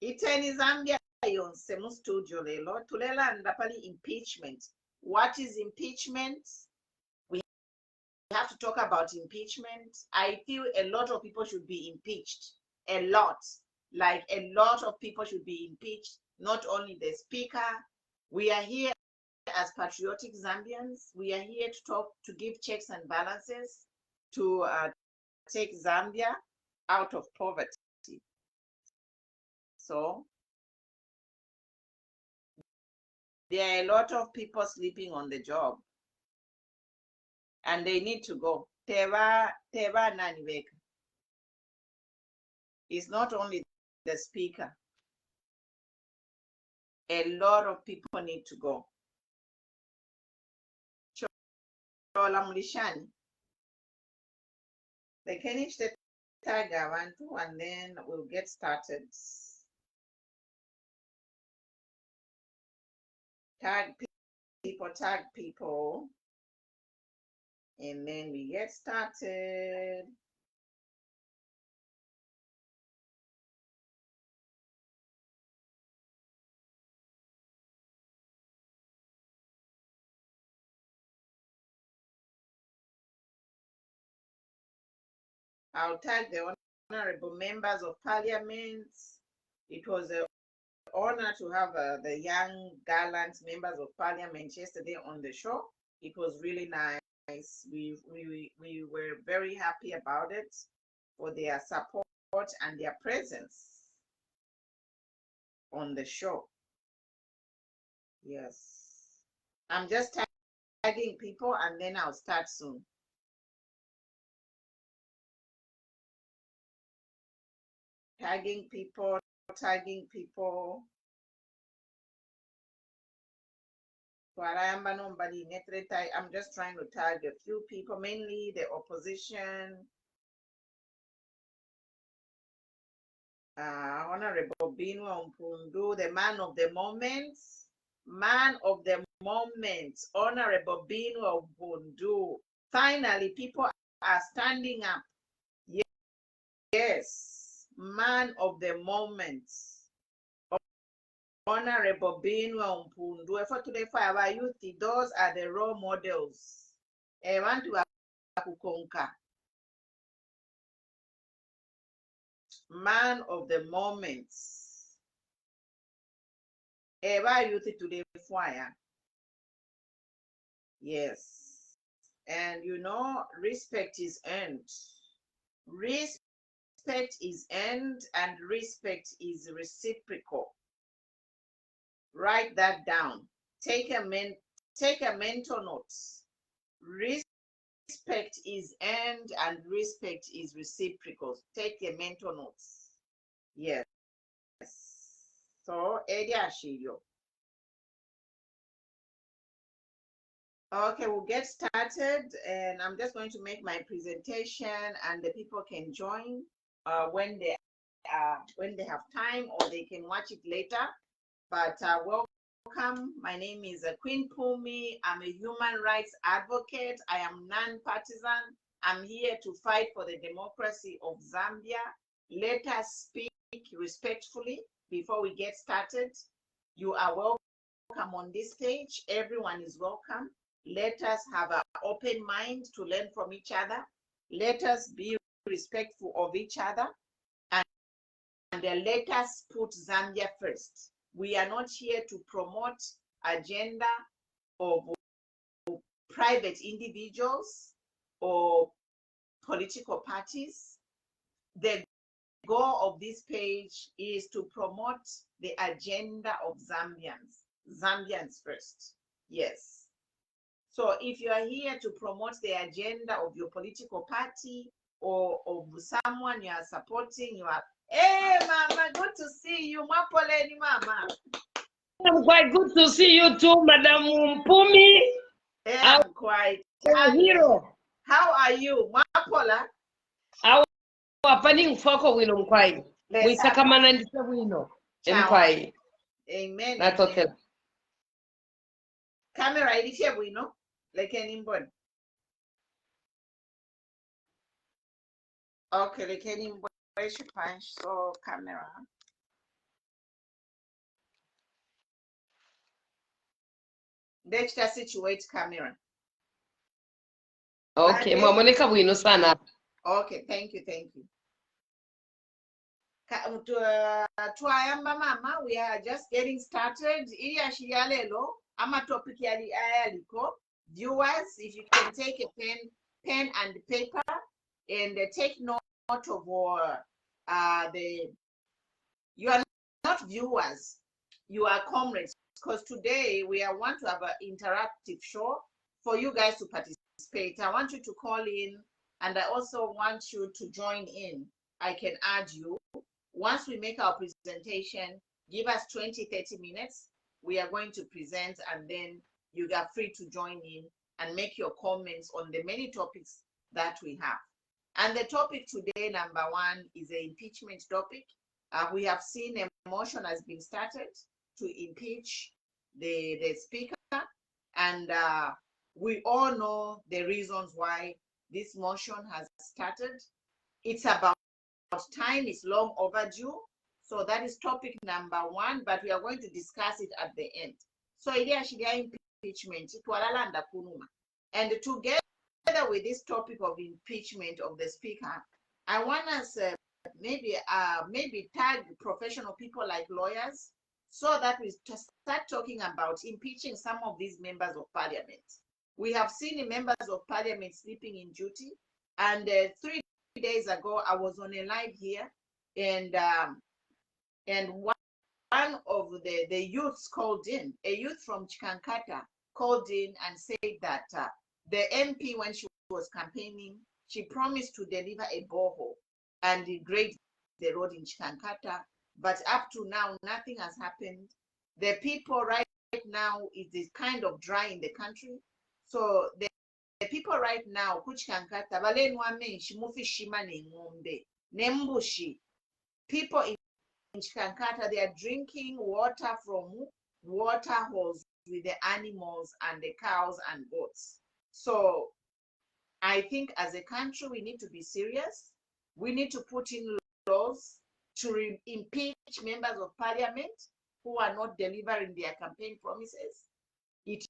Iteni Zambia yonse mu studio lelo tulelanda pali impeachment. What is impeachment? We have to talk about impeachment. I feel a lot of people should be impeached. A lot. Like a lot of people should be impeached, not only the speaker. We are here as patriotic Zambians. We are here to talk, to give checks and balances, to take Zambia out of poverty. So there are a lot of people sleeping on the job and they need to go. Teva Naniveka. It's not only the speaker. A lot of people need to go. Chola Mulishani. They can each tag Avantu and then we'll get started. Tag people, and then we get started. I'll tag the honorable members of parliament. It was an honor to have the young, gallant members of parliament yesterday on the show. It was really nice. We were very happy about it for their support and their presence on the show. Yes. I'm just tagging people and then I'll start soon. Tagging people. I'm just trying to tag a few people, mainly the opposition. Honorable Binwa Mpundu, the man of the moment. Honorable Binwa Mpundu. Finally, people are standing up. Yes, man of the moment. Honorable Binwa Mpundu. For today, for our youth, those are the role models. I want to conquer. Man of the moment. Ever youth today fire. Yes. And you know, respect is earned. Respect is earned and respect is reciprocal. Write that down. Take a mental note. Respect is earned and respect is reciprocal. Take a mental notes. Yes. So, Edia Shilio. Okay, we'll get started and I'm just going to make my presentation and the people can join when they have time or they can watch it later. But welcome. My name is Queen Pumi. I'm a human rights advocate. I am non-partisan. I'm here to fight for the democracy of Zambia. Let us speak respectfully before we get started. You are welcome on this stage. Everyone is welcome. Let us have an open mind to learn from each other. Let us be respectful of each other. And let us put Zambia first. We are not here to promote agenda of private individuals or political parties. The goal of this page is to promote the agenda of Zambians first. Yes. So if you are here to promote the agenda of your political party or of someone you are supporting, you are, hey, Mama, good to see you. Mwapoleni, Mama. Quite good to see you too, Madam Mpumi. I'm quite hero. How are you, Mwapola? Our opening foko wino mkwai. We sakamana ndisa wino. Mkwai. Amen. That's okay. Camera ilishe wino. Like any one. Okay, like any one. So camera. Let's just situate camera. Okay, mwamoneka bwino sana. Okay, thank you. Twayamba mama, we are just getting started. Iya shiyalelo, ama topic yali ayaliko. Viewers, if you can take a pen and paper and take note of you are not viewers, you are comrades, because today we want to have an interactive show for you guys to participate. I want you to call in, and I also want you to join in. I can add you. Once we make our presentation, give us 20-30 minutes. We are going to present, and then you are free to join in and make your comments on the many topics that we have. And the topic today, number one, is the impeachment topic. We have seen a motion has been started to impeach the speaker, and we all know the reasons why this motion has started. It's about time, it's long overdue. So that is topic number one, but we are going to discuss it at the end. So impeachment, and together with this topic of impeachment of the speaker, I want us maybe tag professional people like lawyers, so that we just start talking about impeaching some of these members of parliament. We have seen members of parliament sleeping in duty, and 3 days ago I was on a live here, and one of the youths called in, a youth from Chikankata called in and said that the MP, when she was campaigning, she promised to deliver a borehole and grade the road in Chikankata, but up to now nothing has happened. The people right now, it is kind of dry in the country, so the people right now kuchikankata people in Chikankata, they are drinking water from water holes with the animals and the cows and goats. So I think as a country, we need to be serious. We need to put in laws to impeach members of parliament who are not delivering their campaign promises. It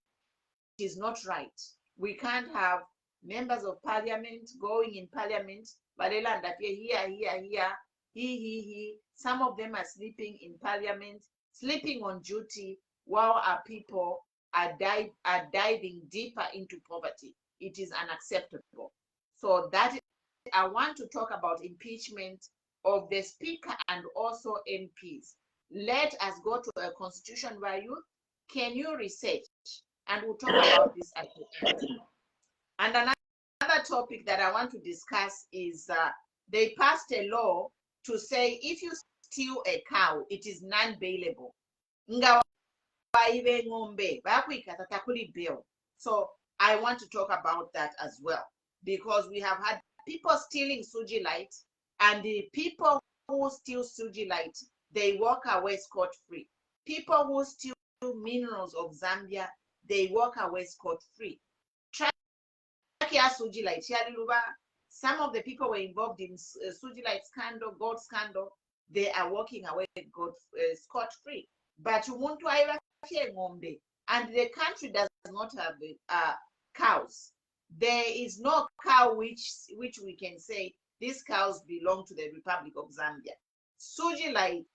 is not right. We can't have members of parliament going in parliament, he. Some of them are sleeping in parliament, sleeping on duty, while our people are diving deeper into poverty. It is unacceptable. So that I want to talk about impeachment of the speaker and also MPs. Let us go to a constitution value. Can you research? And we'll talk about this at the end. And another topic that I want to discuss is they passed a law to say if you steal a cow, it is non-bailable. So I want to talk about that as well, because we have had people stealing Suji Light, and the people who steal Suji Light, they walk away scot-free. People who steal minerals of Zambia, they walk away scot-free. Suji Light, some of the people were involved in Suji Light scandal, gold scandal, they are walking away scot-free. But and the country does not have cows. There is no cow which we can say these cows belong to the Republic of Zambia. Suji Light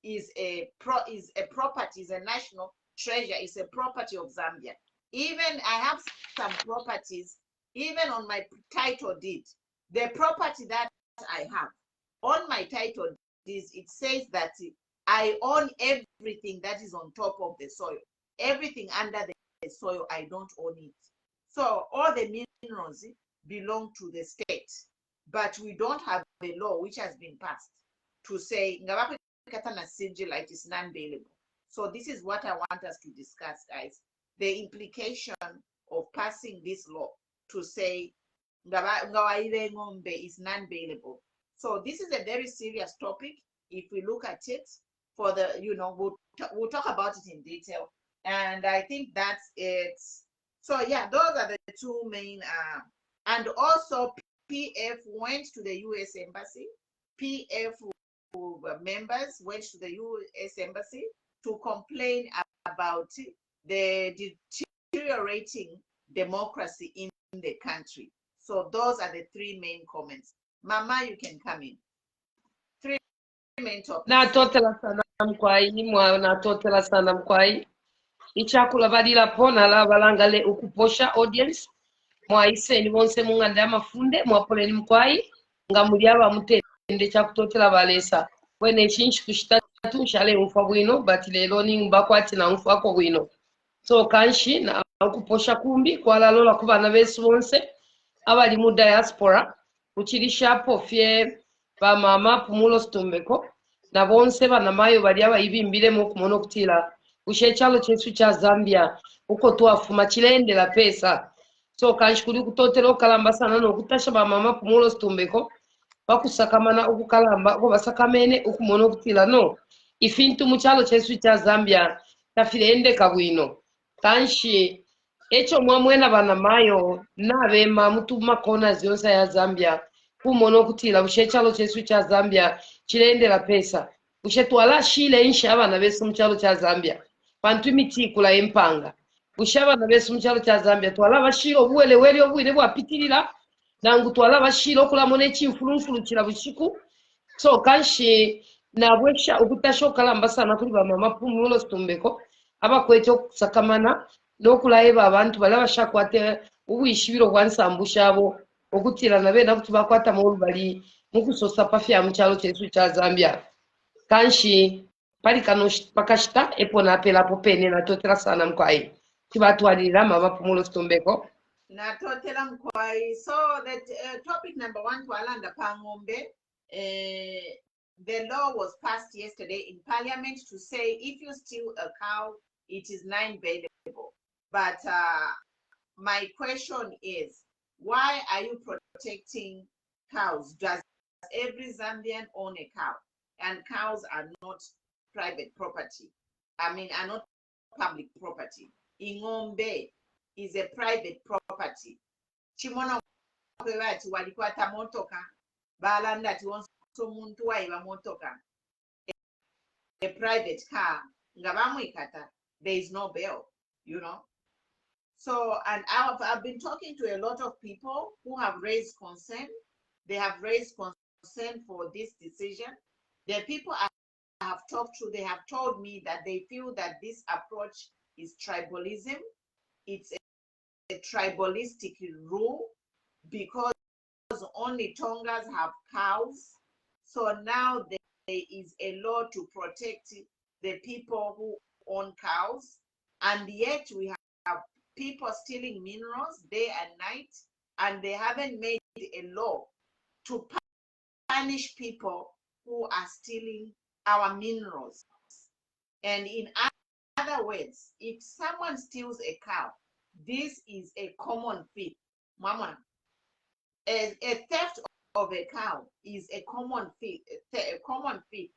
is a property, is a national treasure, is a property of Zambia. Even I have some properties, even on my title deed, the property that I have on my title deed, it says that I own everything that is on top of the soil. Everything under the soil, I don't own it. So all the minerals belong to the state, but we don't have a law which has been passed to say like is non-bailable. So this is what I want us to discuss, guys. The implication of passing this law to say is non-bailable. So this is a very serious topic. If we look at it for the, we'll talk about it in detail. And I think that's it. So yeah, those are the two main, and also PF went to the US Embassy. PF members went to the US Embassy to complain about the deteriorating democracy in the country. So those are the three main comments. Mama, you can come in. Three main topics. Natotela sana natotela sana mkwai. Ichakula badila pona la balangale ukuposha audience. Mwaise ni bonse munganda ya mafunde mwapole ni mkwai. Ngamuliaba mutende chakutotela balesa. Wene chinchi kushitatu nshale umfa bwino. Bati lelo ni mbakwati na umfa kwa bwino. So kanshi na ukuposha kumbi kwa lalola kubana besu bonse. Abali mu diaspora. Uchilishapo fye ba mama pumulo stumbeko. Na bonse bana mayo bali abayibimbire mu kumono kutila. Ushechalo chesu cha Zambia. Uko tuafuma chilende la pesa. So kanshikuli kutotela okalamba sana no kutasha ba mama pumulo stumbeko. Bakusakamana okukalamba ko basakamene okumono kutila no. Ifintu muchalo chesu cha Zambia. Tafilende kabwino. Kanshi echo mwamwena bana mayo na bema mutuma kona zionsa ya Zambia kumono kutila ushechalo chesu cha Zambia chilende la pesa ushetwala shile insha abana besu mchalo cha Zambia pantu mitikula empanga ushaba besu mchalo cha Zambia twala bashiro buwele weli obwire bwapitirira nangu twala bashiro kula mone chimfulumfulu chila bushiku so kanshi na bwesha ukutashoka lamba sana kuli ba mama pumulo stumbeko abakwecho sakamana nokulaeba abantu bala bashakwate ubwishibiro kwansambusha abo okutira nabe nakuti bakwata mu bali mukusosa pafya mu kyalo kyesu kya Zambia kanshi pali kano pakashita epona apela popene na totera sana mkwai tibatwalira mama pumulo stumbeko na totera mkwai. So that topic number 1 twalanda pangombe. The law was passed yesterday in Parliament to say if you steal a cow, it is non-bailable. But my question is, why are you protecting cows? Does every Zambian own a cow? And cows are not private property. I mean, are not public property. Ingombe is a private property. Chimono kwewati walikwata motoka balanda tiwonso muntu waiba motoka a private car ngabamwikata there is no bail, you know. So, and I've been talking to a lot of people who have raised concern. They have raised concern for this decision. The people I have talked to, they have told me that they feel that this approach is tribalism. It's a tribalistic rule because only Tongas have cows. So now there is a law to protect the people who own cows. And yet we have people stealing minerals day and night, and they haven't made a law to punish people who are stealing our minerals. And in other words, if someone steals a cow, this is a common thief. Mama, a theft of a cow is a common thief. A common thief.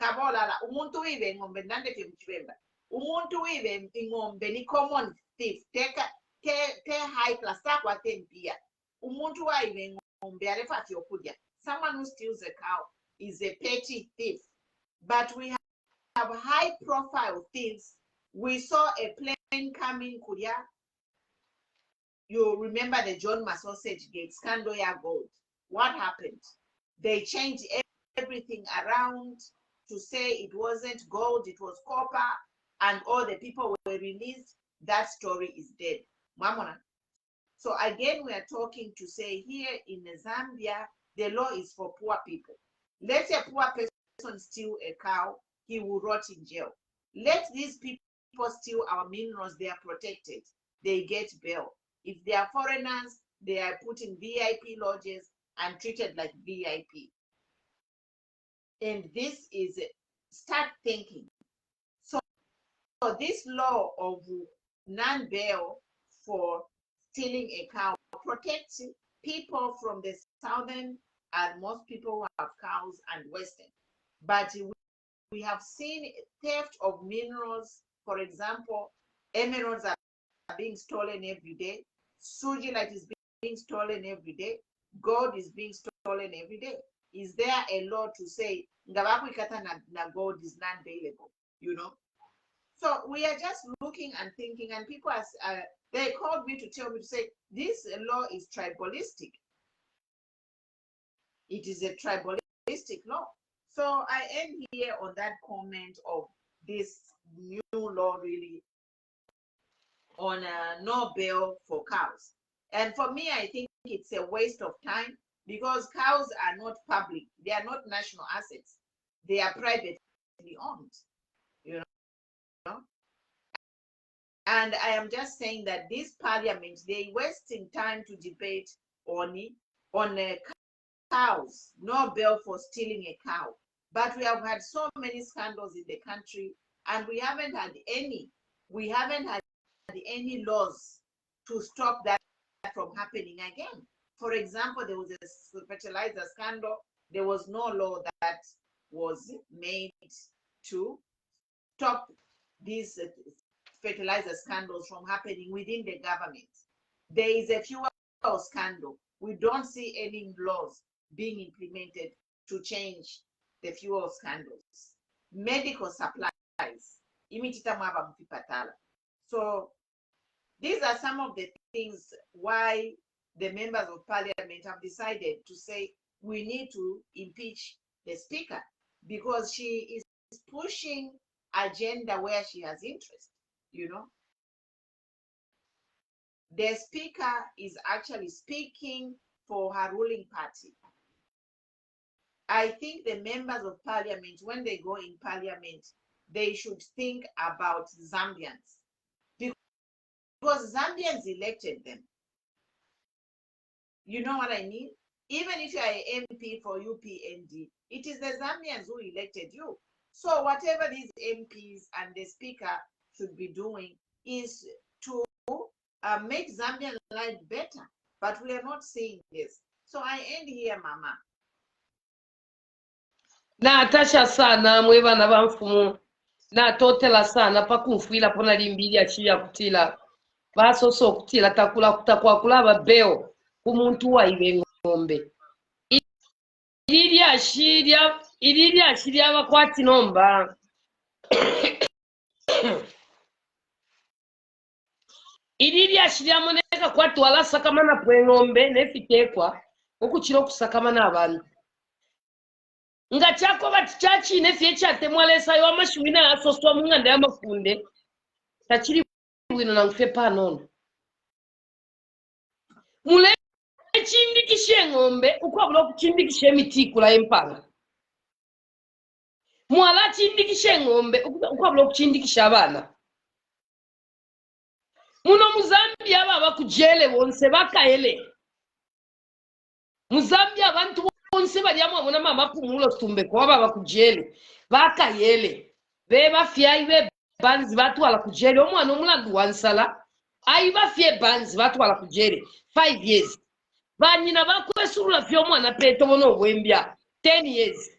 Kabola umuntu wibe ngombe nande timchibemba. Umuntu wibe ingombe ni common thief. Te high class takwa tempia. Umuntu wibe ngombe arefati okudia. Someone who steals a cow is a petty thief. But we have high profile thieves. We saw a plane coming Korea. You remember the John Sausage Gate, Scandoya Gold. What happened? They changed everything around to say it wasn't gold, it was copper, and all the people were released. That story is dead. Mamona. So again, we are talking to say here in Zambia, the law is for poor people. Let a poor person steal a cow, he will rot in jail. Let these people steal our minerals, they are protected. They get bail. If they are foreigners, they are put in VIP lodges and treated like VIP. And this is, start thinking. So this law of non-bail for stealing a cow protects people from the southern, and most people who have cows, and western. But we have seen theft of minerals. For example, emeralds are being stolen every day. Sugilite is being stolen every day. Gold is being stolen every day. Is there a law to say ngabakwikata na gold is non-bailable? You know. So we are just looking and thinking, and people are, they called me to tell me to say, this law is tribalistic. It is a tribalistic law. So I end here on that comment of this new law really on no bail for cows. And for me, I think it's a waste of time because cows are not public. They are not national assets. They are privately owned, you know. And I am just saying that this parliament, they're wasting time to debate on cows, no bail for stealing a cow. But we have had so many scandals in the country, and we haven't had any laws to stop that from happening again. For example, there was a fertilizer scandal. There was no law that was made to stop these fertilizer scandals from happening within the government. There is a fuel scandal. We don't see any laws being implemented to change the fuel scandals. Medical supplies. So these are some of the things why the members of parliament have decided to say we need to impeach the speaker, because she is pushing agenda where she has interest, you know. The speaker is actually speaking for her ruling party. I think the members of parliament, when they go in parliament, they should think about Zambians, because Zambians elected them. You know what I mean? Even if you are an MP for UPND, it is the Zambians who elected you. So whatever these MPs and the speaker should be doing is to make Zambian life better. But we are not seeing this. So I end here, Mama. Natasha sana mweba na bamfumu na totela sana pakumfuila pona limbili achia kutila basoso okutila takula kutakwa kulaba beo kumuntu wa ibe ngombe ilili ashiria bakwati nomba ilili ashiria moneka kwati wala sakamana pwe ngombe nefitekwa okuchiro kusakamana abantu nga chako bati chachi nefye chate mwalesa yo amashwina asoswa munganda ya mafunde tachiri wino na mfe panono mule chindikishe ngombe ukwabula kuchindikishe emitikula empanga mwala chindikishe ngombe ukwabula kuchindikisha abana muno muzambia baba kujele wonse bakaele muzambia abantu bonse bali amwe mama kumulo tumbe kwa baba kujele bakayele be bafyayi be banzi batwala kujele omwana omuladu wansala ayi bafye banzi batwala kujele 5 years banyina bakwesulula vyomwana peto bono obwembya 10 years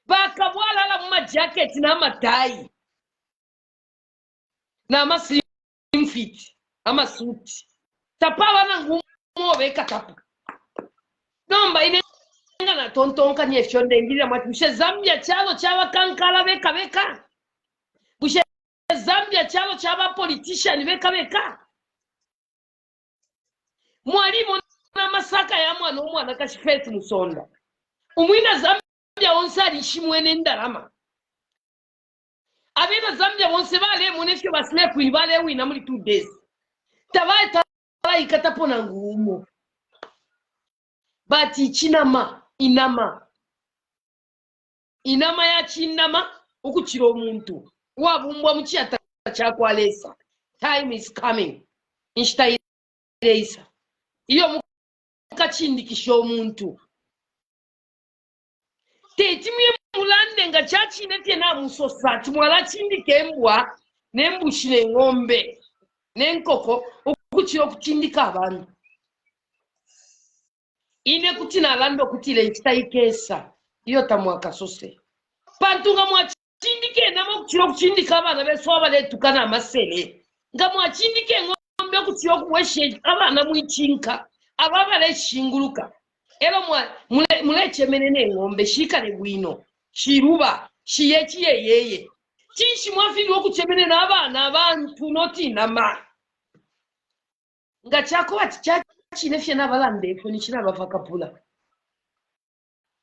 bakabwalala mu majaketi n'amadayi n'amaslim fit amasuti tapabana ngumo bekatapu nomba ine na tontonka nyefyo ndengirira mwatushe Zambia chalo chabakankala beka bushe Zambia chalo chaba politician beka mwalimu na masaka ya mwana omwana kashifeti musonda umwina Zambia onsali shimwene ndalama abena Zambia wonse bale munefyo basle kuibale wina muri 2 days tabaye tala ikatapona ngumo bati chinama inama ya chinama ukuchira omuntu wabumbwa muchiyata chakwalesa. Time is coming inshitairesa iyo mukachindikisha omuntu tetimwe mulande nga chachine tena musosati mwala chindike embwa nembushire ngombe nenkoko ukuchira okuchindika abantu ine kutina lando kutile chitaikesa iyo tamwaka sose pantunga mwachindike nama kuchira kuchindika abana beso abaletukana amasele nga mwachindike ngombe kuchira kuweshe abana mwichinka ababale shinguluka ero muleche menene ngombe shikale bwino shiruba shiyechi yeye Chichi mwafiri okuchemene n'abaana abantu notinama. Nga chako ati chachine fye n'abalanda efo nichiraba fakapula.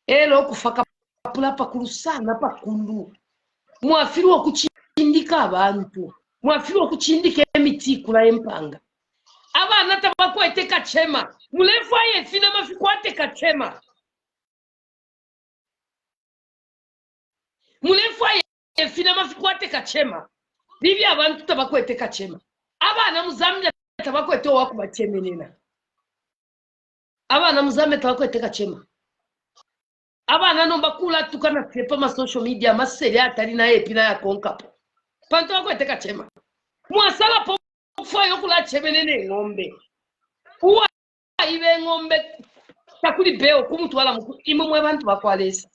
Elo okufakapula pakulu sana pakulu. Mwafiri okuchindika abantu. Mwafiri okuchindika emiti kula empanga. Abana tabakwete kachema. Mulefu aye fina mafikwate kachema. Mulefu aye fina mafikwate kachema. Bibi abantu tabakwete kachema. Abana muzambia tabakwete wakubachemenena. Abana muzambia tabakwete kachema. Abana nomba kula tukana pepa ma social media maseri atari na epina ya konkapo. Panto wakwete kachema. Mwasala po kufayo kula chemenene ngombe. Uwa ibe ngombe takuli beo kumutwala muku imo mwe bantu bakwalesa.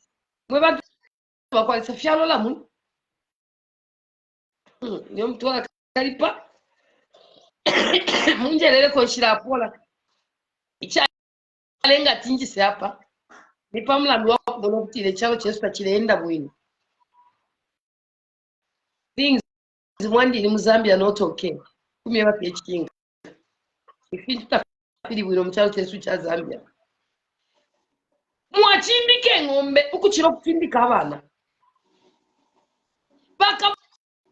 Mwe bantu bakwalesa fyalo la mu. Niyo mutwala kalipa. Munjelele konshira pola. Icha lenga tinjise hapa. Nipa mlandu wako kubono kutile chalo chesupa chileenda bwini. Things mwandi ni Muzambia not okay. Kumiewa pechinga. Ifintu tafili bwino mchalo chesu cha Zambia. Mwachindike ngombe ukuchiro kufindika abana. Baka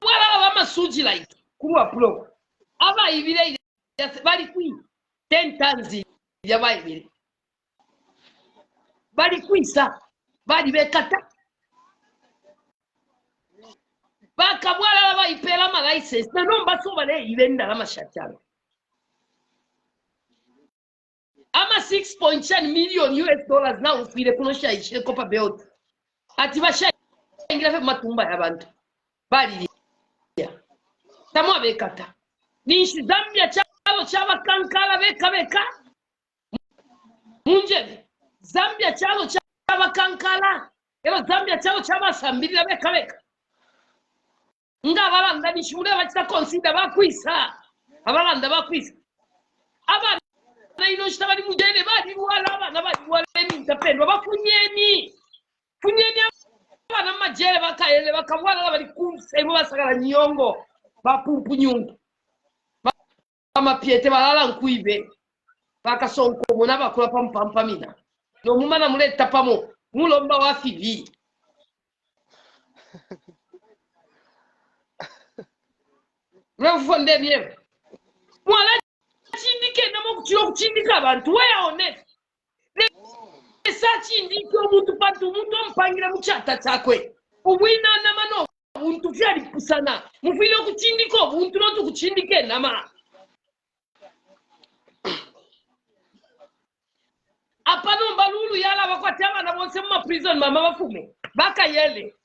wala wama suji like. Kuwa pulo. Aba ibile bali kui 10 tons ya baibile. Bali kuisa bali bekata baka bwala baipela ma license na nomba so bale ibenda la mashachalo ama 6.9 million US dollars na ufire kunosha ishe kopa belt ati basha ingira fe matumba yabantu bali ya tamwa bekata nishi Zambia chalo chaba kankala beka munjebe Zambia chalo chaba kankala ero Zambia chalo chaba sambirira beka nga abalanda nishule bachita consider bakwisa abalanda bakwisa abana ino shitabali mujene bali wala abana bali wala emintapendo bafunyeni abana majele bakayele bakabwala bali kumse ebo basagala nyongo bapumpu nyungu amapiete balala nkuibe bakasonko mona bakula pampamina no mumana muleta pamo mulomba wa fivi Refonde bien. Mwala chindike namo kuchiro kuchindika abantu we honest. Esa chindike omuntu pantu muntu ampangira muchata chakwe. Ubwina namano ubuntu vyali kusana. Mufile kuchindika ubuntu notu kuchindike nama. Apano mbalulu yala bakwati abana bonse mu prison mama bafume. Baka yele.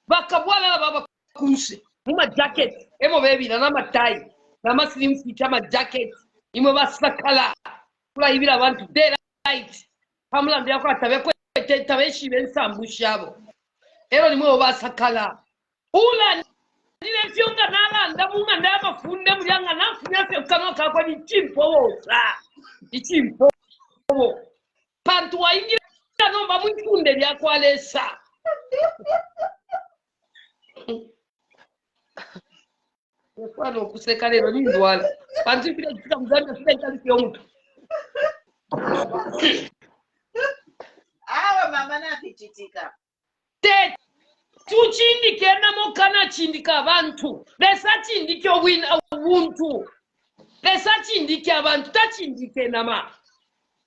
Baka bwala baba kunse. Muma jacket. Emo baby na nama tie. Nama slim fit ama jacket. Imo basakala. Kula ibira abantu daylight. Pamula ndia kwa tabeshi bensambushabo. Ero nimwe basakala. Ula nile fyonga nalanda munga ndaba funde mulyanga nafunya fe kanoka kwa ni chimpo wosa. Ichimpo. Pantu wa ingira nomba mwikunde lyakwalesa. Kwano kuseka lero ni ndwala. Pantu bila kufika Mzambia sita itali yomuntu. Awa mama na kichitika. Te tuchindike namo kana chindika abantu. Besa chindike win ubuntu. Besa chindike abantu tachindike nama.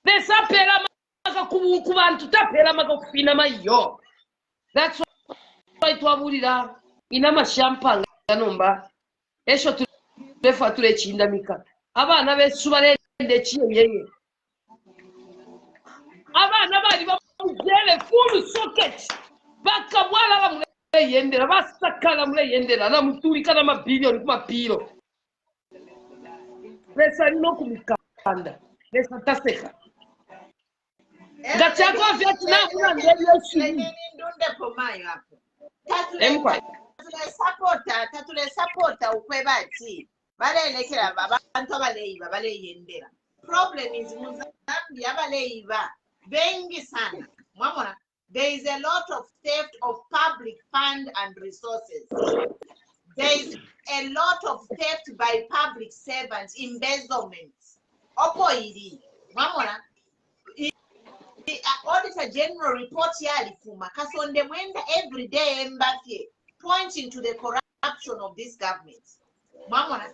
Besa pera maka kubuku bantu tapera maka kufina mayo. That's why twabulira inama champagne nomba. Esho tulefa tulechinda mika. Abana besu balende chiyeye. Abana bali bamujele full socket. Baka bwala bamule yendera basakala mule yendera na mutulika na mabilioni kuma pilo. Pesa no kumikanda. Pesa taseka. Gachako Vietnam na ndio shini. Ndonde pomayo hapo. Tatule supporta ukwebati. Balelekera abantu abaleiba baleyendera. Problem is Muzambia abaleiba bengi sana. Mwamona, there is a lot of theft of public fund and resources. there is a lot of theft by public servants, embezzlements. Opoiri, mamona. Auditor General report yali fuma kasonde mwenda every day Mbappé pointing to the corruption of this government. Mamona,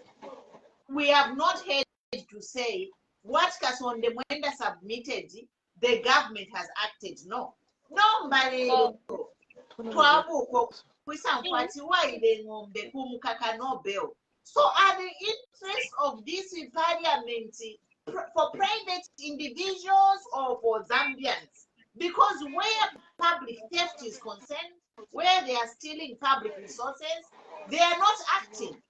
we have not heard to say what kasonde mwenda submitted, the government has acted. No, nobody. Twabuko kwisankwati waile ngombe kumukaka no bill. So are the interests of this parliament for private individuals or for Zambians? Because where public theft is concerned, where they are stealing public resources, they are not acting.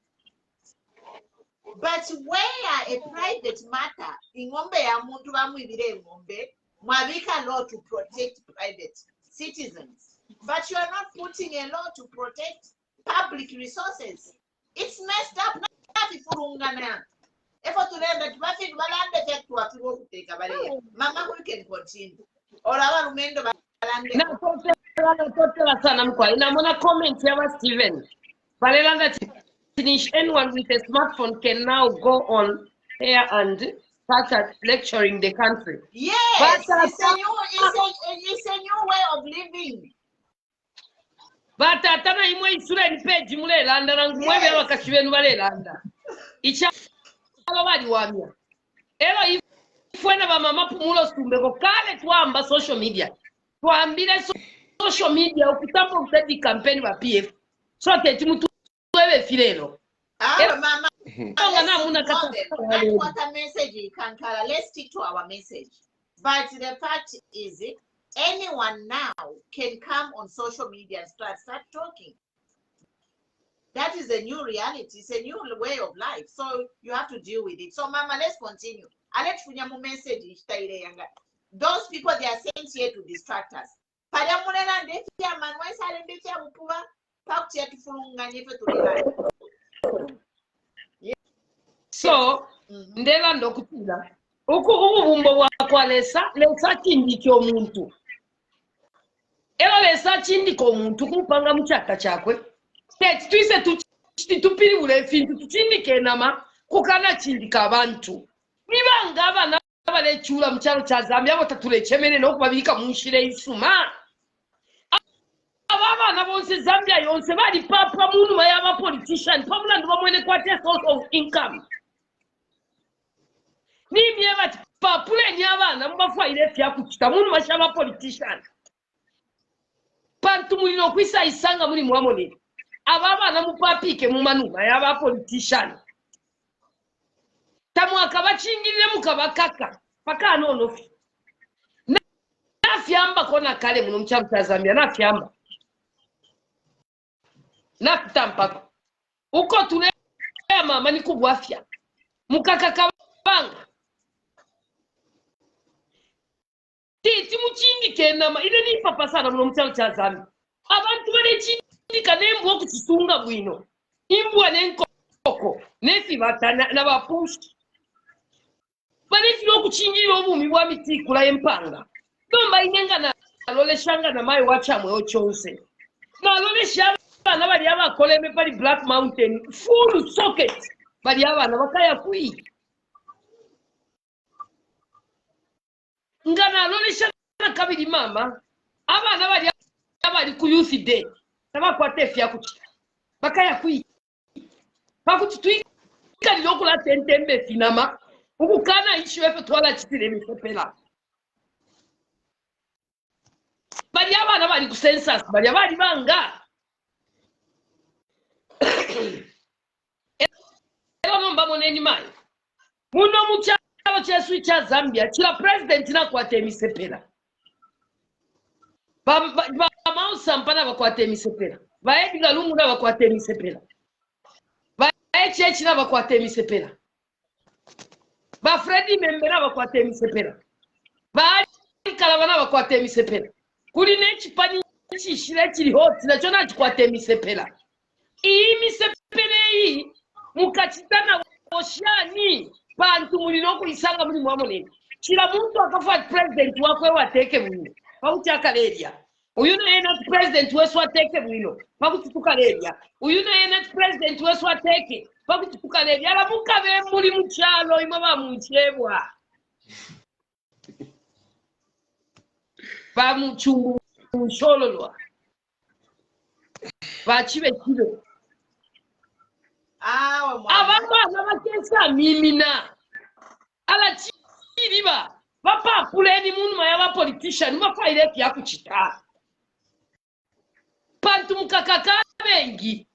But where a private matter, ingombe ya muntu bamwibire ngombe, mwabika law to protect private citizens. But you are not putting a law to protect public resources. It's messed up. Mama, we can continue. Or our Rumendo comment here, Steven. Finish anyone with a smartphone can now go on here and start lecturing the country. Yes, it's a new way of living. But atana imwe isura ni page mulelanda nangu mwebe wakashibenu balelanda. Icha bali wamya. Elo ifwena ba mama pumulo stumbeko kale twamba social media. Twambire social media ukutambo utadi campaign ba PF. Sote timutu wewe filelo. Mama. What a message you can call. Let's stick to our message. But the fact is, anyone now can come on social media and start talking. That is a new reality. It's a new way of life. So you have to deal with it. So, Mama, let's continue. I'll let you message. Those people, they are sent here to distract us. So, ndela ndokutila. Ubumbo wakwa lesa chindi kyo muntu. Elo lesa chindi ko muntu kupanga mchaka chakwe. Tete tuise tupiri ule fintu tuchindi kenama kukana chindi kabantu. Nibanga abana bale chula mchalo cha Zambia abo tatulechemene no kubabika munshire isuma. Abana bonse Zambia yonse bali papa munu bayaba politician pamula ndo bamwene kwate source of income. Nimye bati papule nyabana mbafa ile fya kuchita munu mashaba politician. Pantu mulino kwisa isanga muli mwamone. Abana mupapike mu manuma yaba politician. Tamu akabachingire mukabakaka paka nono. Na fyamba kona kale muno mchamu cha Zambia na fyamba. Na kutampa. Uko tule mama ni kubwafya. Mukaka kabanga. Titi muchindi kenama ile ni papa sana muno mchamu cha Zambia. Abantu bale chindi kanembu okuchisunga bwino. Imbwa nenkoko nefi batana na bapushi. Bale filo kuchingira obumi bwa mitikula empanga. Domba inenga na lole shanga na mai wachamwe ochonse. Na lole shanga na bali abakoleme pali Black Mountain full socket. Bali abana bakaya kui. Ngana lole shanga kabiri mama. Abana bali ku youth day. Tabakwate fya kuchita. Bakaya kui. Bakutitwika lilokula tentembe finama. Ukukana ishi wefe twala chitire misepela. Bali abana bali ku census, bali abali banga. Elo nomba moneni mai. Muno muchalo chesu cha Zambia, chila president na kwate misepela. Ba mausa mpana bakwate misepela. Ba Edgar Lungu na bakwate misepela. Ba HH na bakwate misepela. Ba Freddy Membera bakwate misepela. Ba Kalabana bakwate misepela. Kuri nechipani chishire chiri hot na chona chikwate misepela. Iyi misepele iyi mukachitana oshani bantu mulino kuisanga muri mwamonene. Chira muntu akafa president wakwe wateke munye. Pauti akaleria. Uyu naye not president wesu ateke bwino pakuti tukalebya. Uyu naye not president wesu ateke pakuti tukalebya. Alamuka be muli mu kyalo imwe bamukyebwa. Bamuchungu shololwa. Bachibe kibe. Abana bakesa mimina. Ala chiriba. Papa kuleni munu mayaba politician mapa ile pya kuchita. Pantu mukakaka bengi.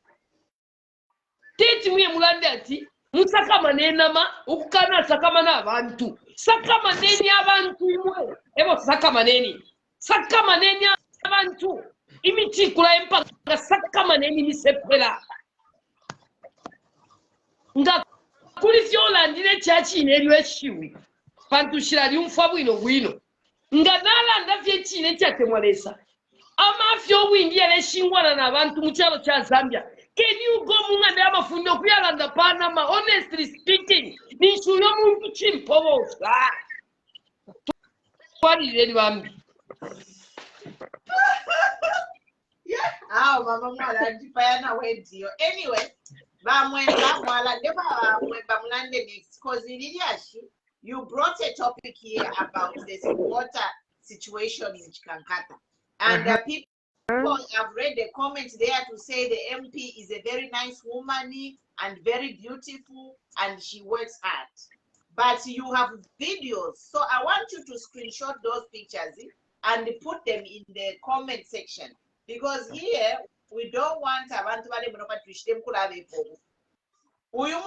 Titi mwe mulande ati musaka manenama ukukana saka mana abantu. Saka maneni abantu imwe. Ebo saka maneni. Saka maneni abantu. Imiti kula empanga saka maneni misepela. Nga kulisyola ndine chachi ineliwe shiwi. Pantu shirali umfa bwino. Nga nalanda vye chine chate mwalesa. Amafyo windi yale shingwana na abantu mu kyalo kya Zambia. Can you go mungande amafundo kuyalanda Panama? Honestly speaking, nishuyo muntu chimpobosa. Twalire bambi. Mama mwala ndipayana wedio. Anyway, bamwenda mwala deba mwemba mulande next cause iliashi you brought a topic here about this water situation in Chikankata. And people have read the comments there to say the MP is a very nice woman and very beautiful and she works hard. But you have videos. So I want you to screenshot those pictures and put them in the comment section. Because here, we don't want abantu bale muno patwishite mukula bepo. Uyu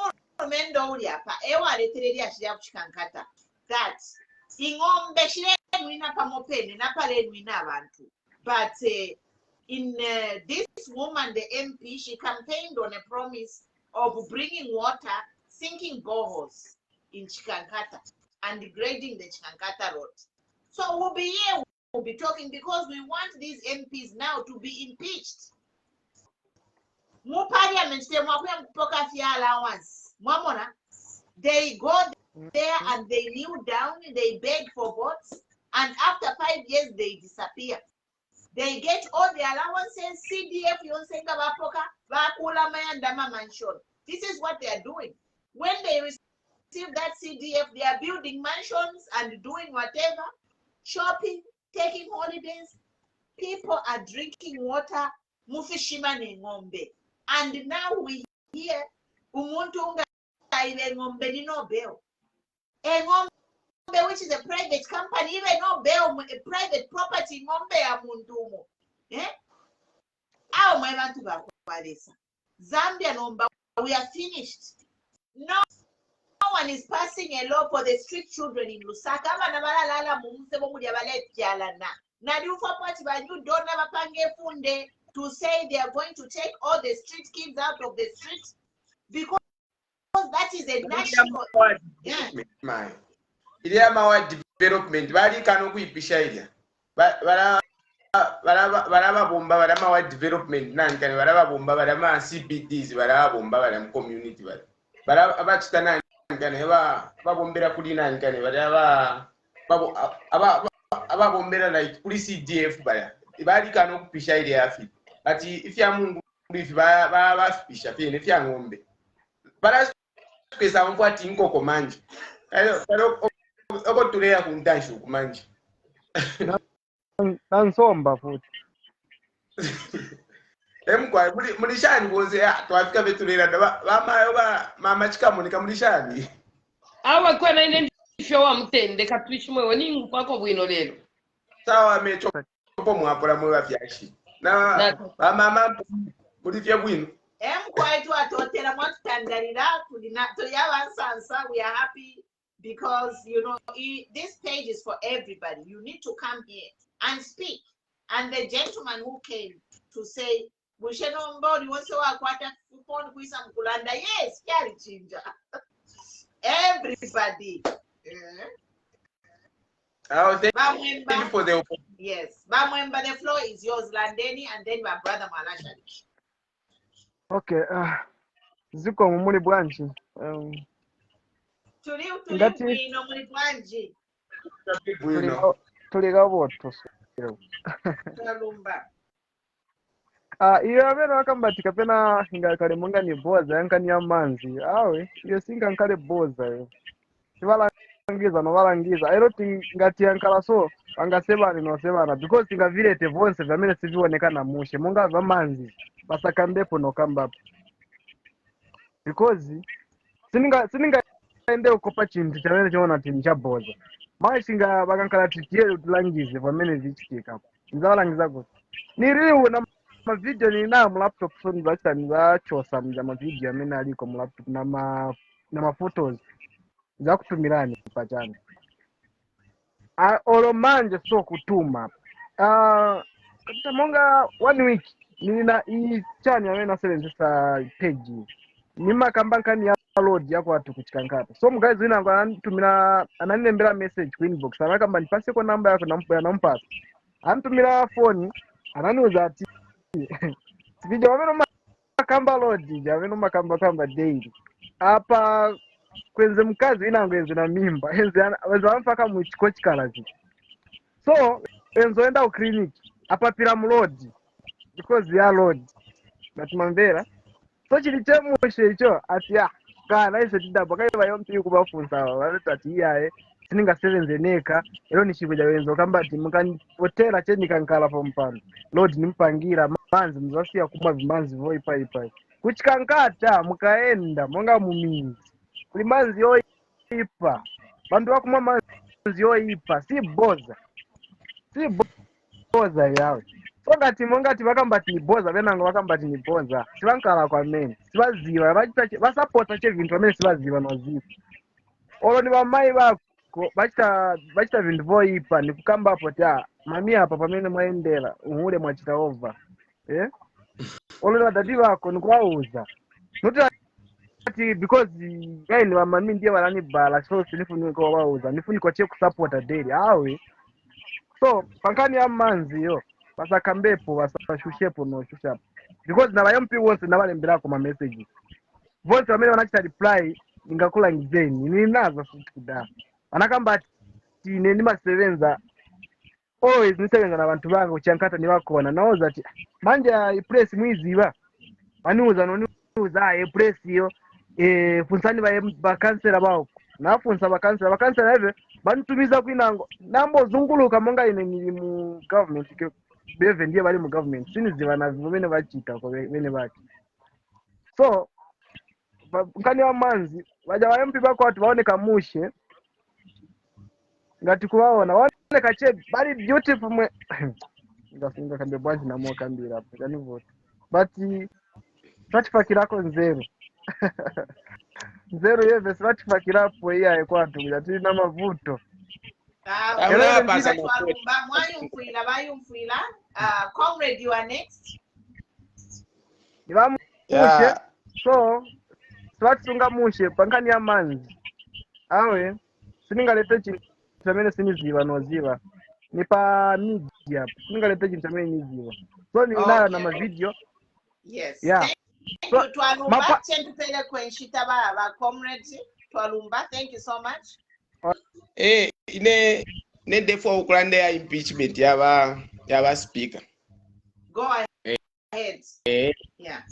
mendo ulia pa ewa letereri ashia kuchikankata. That ingombe shire nwina pamopeni na pale nwina abantu. But in this woman, the MP, she campaigned on a promise of bringing water, sinking boreholes in Chikankata and degrading the Chikankata road. So we'll be here, we'll be talking because we want these MPs now to be impeached. More Parliament, they go there and they kneel down, they beg for votes, and after 5 years they disappear. They get all the allowances, CDF, Yonsenga Bapoka, Bakula Mayandama Mansion. This is what they are doing. When they receive that CDF, they are building mansions and doing whatever, shopping, taking holidays. People are drinking water, Mufishima Ngombe. And now we hear Umuntunga Ngombe ni no bail. Ngombe, which is a private company, even no bail, a private property, Ngombe Amundumo. Eh? How am I want to go? Zambia Nomba, we are finished. No one is passing a law for the street children in Lusaka. You don't have a pange funde to say they are going to take all the street kids out of the streets because that is a national. Yeah. Iliamawa development bali kanu kuipisha ilia baraba bomba barama development nankani baraba bomba barama CBDs baraba bomba barama community baraba abachitana nankani babombera kuli nankani baraba ababombera like kuli CDF bali kanu kupisha ilia afi ati ifya mungu ifi bapisha pene ifya ngombe bara kwesa mkwati nkoko manje kalo oko tulea kuntashu kumanje Nansomba futhi emkwa mulishani bonse twafika betulera mama chikamonika mulishani awa kwena ine ndifyo wa mtende katwishimwe woningu kwako bwino lelo sawa mecho popo mwapola mwe bafyashi na mama mulifya bwino emkwa etu atotera mwatutangalira tuliyabansansa. We are happy because you know this page is for everybody. You need to come here and speak. And the gentleman who came to say Bushenombo wants to akwata kupon kuisa mkulanda, yes, carry ginger. Everybody. Thank you for the opportunity. Yes, Bamwemba, the floor is yours, Landeni, and then my brother Malasha. Okay, ziko mumuli bwanji. Tuliga voto. Twalumba. Iyo amene wakambatika pena ingakale monga ni boza yankani ya manzi awe iyo singankale boza yo tivalangiza novalangiza airoti ngati yankala so angasevani nosevana because tingavirete vonse vamene sivionekana mushe monga vamanzi pasakambepo nokambapo because siningaende kukopa chinthu chamene chiona tini chaboza mayi singa vakankala titiye tilangize pamene vichitika nzavalangiza kuti niriwo na mavideo ninayo mu laptop so nivachita nivachosa mja mavideo amene aliko mu laptop na maphotos nzakutumirani pachani olo manje so kutuma kapita monga 1 week nina iyi chani amene nasebenzisa page nimakamba nkani ya load yako atu kuchikankata so mguys winangu ananilembera message ku inbox anakamba nipaseko namba yako nampasa anitumira phone ananiuza ati video wameno makamba load jameno makamba daily apa kwenze mkazi winangu enze na mimba enze amfaka muchiko chikalazi so enzoenda ku clinic apapira mu load because ya load natimamvera so chili chemushe icho ati kana ise tidabo kaiva yompi kubafunza vanoti iyaye siningasevenze neka ero nichikuja wenzo kambati mukanipotera chenikankala pampano lord nimpangira manzi muzasiya kumwa vimanzi voipaipai kuchikankata mukaenda monga muminzi kuli manzi yoipa vantu vakumwa manzi yoipa si boza yawe so ngati vakambati ni boza venango vakambati ni boza sivankala kwamene sivaziva vasapota chevintu vamene sivaziva noziva olo ni vamai vako vachita vintu voipa nikukambapo ta mami apa pamene mwaendera uhule mwachita over olo ni vadadi vako nikuwauza noti ati because yaini vamami ndiye valanibala so sinifuniko wauza nifuniko chekusapota daily awe so pankani ya manzi yo vasakambepo vasashushepo noshushapo because na vayompi wonse navalemberako ma messages vonse vamene vanachita reply ningakulangizeni ninazo futi kuda vanakambati ine ndimasevenza always nisevenza na vantu vangu kuchankata nivakona naoza ati manje ipress mwiziva vaniuza noniuza ipress iyo funsani vakansela vako nafunsa vakansela eve vanitumiza kwinango nambozunguluka monga ine nili mu government beve ndiye vali mu government siniziva na vimene vachita vene vachi so nkani wa manzi vaja vayompi vako watu vaoneka mushe ngati kuvaona vaoneka che bali beautiful mwe ngasinga kambe bwanji namwo kambira hapo kanivota but satifakirako nzeru nzeru yeve satifakirapo iyaye kwatu ngati na mavuto Mwayumfuila. Comrade, you are next. Mushe. So, swatisunga mushe pankani ya manzi. Awe, siningalete chintu chamene siniziva noziva. Ni pa media. Siningalete chintu chamene niziva. So ni nayo na mavideo. Yes. Yeah. Thank you, Twalumba. Chentupele kwenshita ba comrade Twalumba. Thank you so much. Ine defo ukulande ya impeachment yaba speaker. Go ahead. Yeah.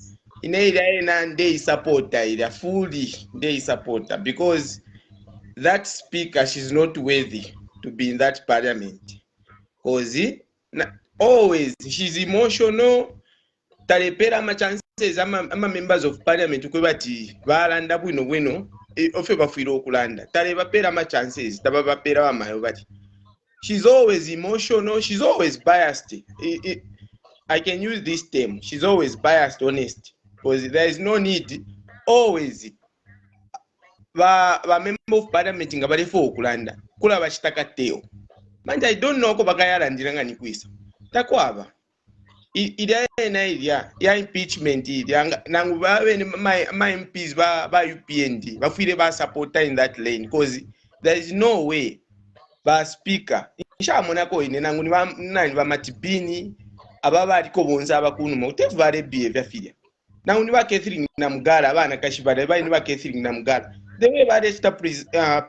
Ine ina ndei supporter ila fully ndei supporter because that speaker, she's not worthy to be in that parliament. Because always she's emotional. Talepera ma chances ama members of parliament kwebati balanda bwino ofe bafiro okulanda tale bapera ma chances taba bapera wa mayo bati she's always emotional, she's always biased. I can use this term, she's always biased, honest, because there is no need always ba member of parliament nga bali fo okulanda kula bachitaka teo manje I don't know ko bakayala ndiranga nikwisa takwaba ida na idia ya impeachment idia nangu bawe my MPs ba UPND bafire ba supporter in that lane because there is no way ba speaker inshamona ko ine nangu ni ba matibini ababa aliko bonza abakunuma utevare behavior filia nangu ni ba Catherine na mugala abana kashibale ba ni ba Catherine na mugala the way ba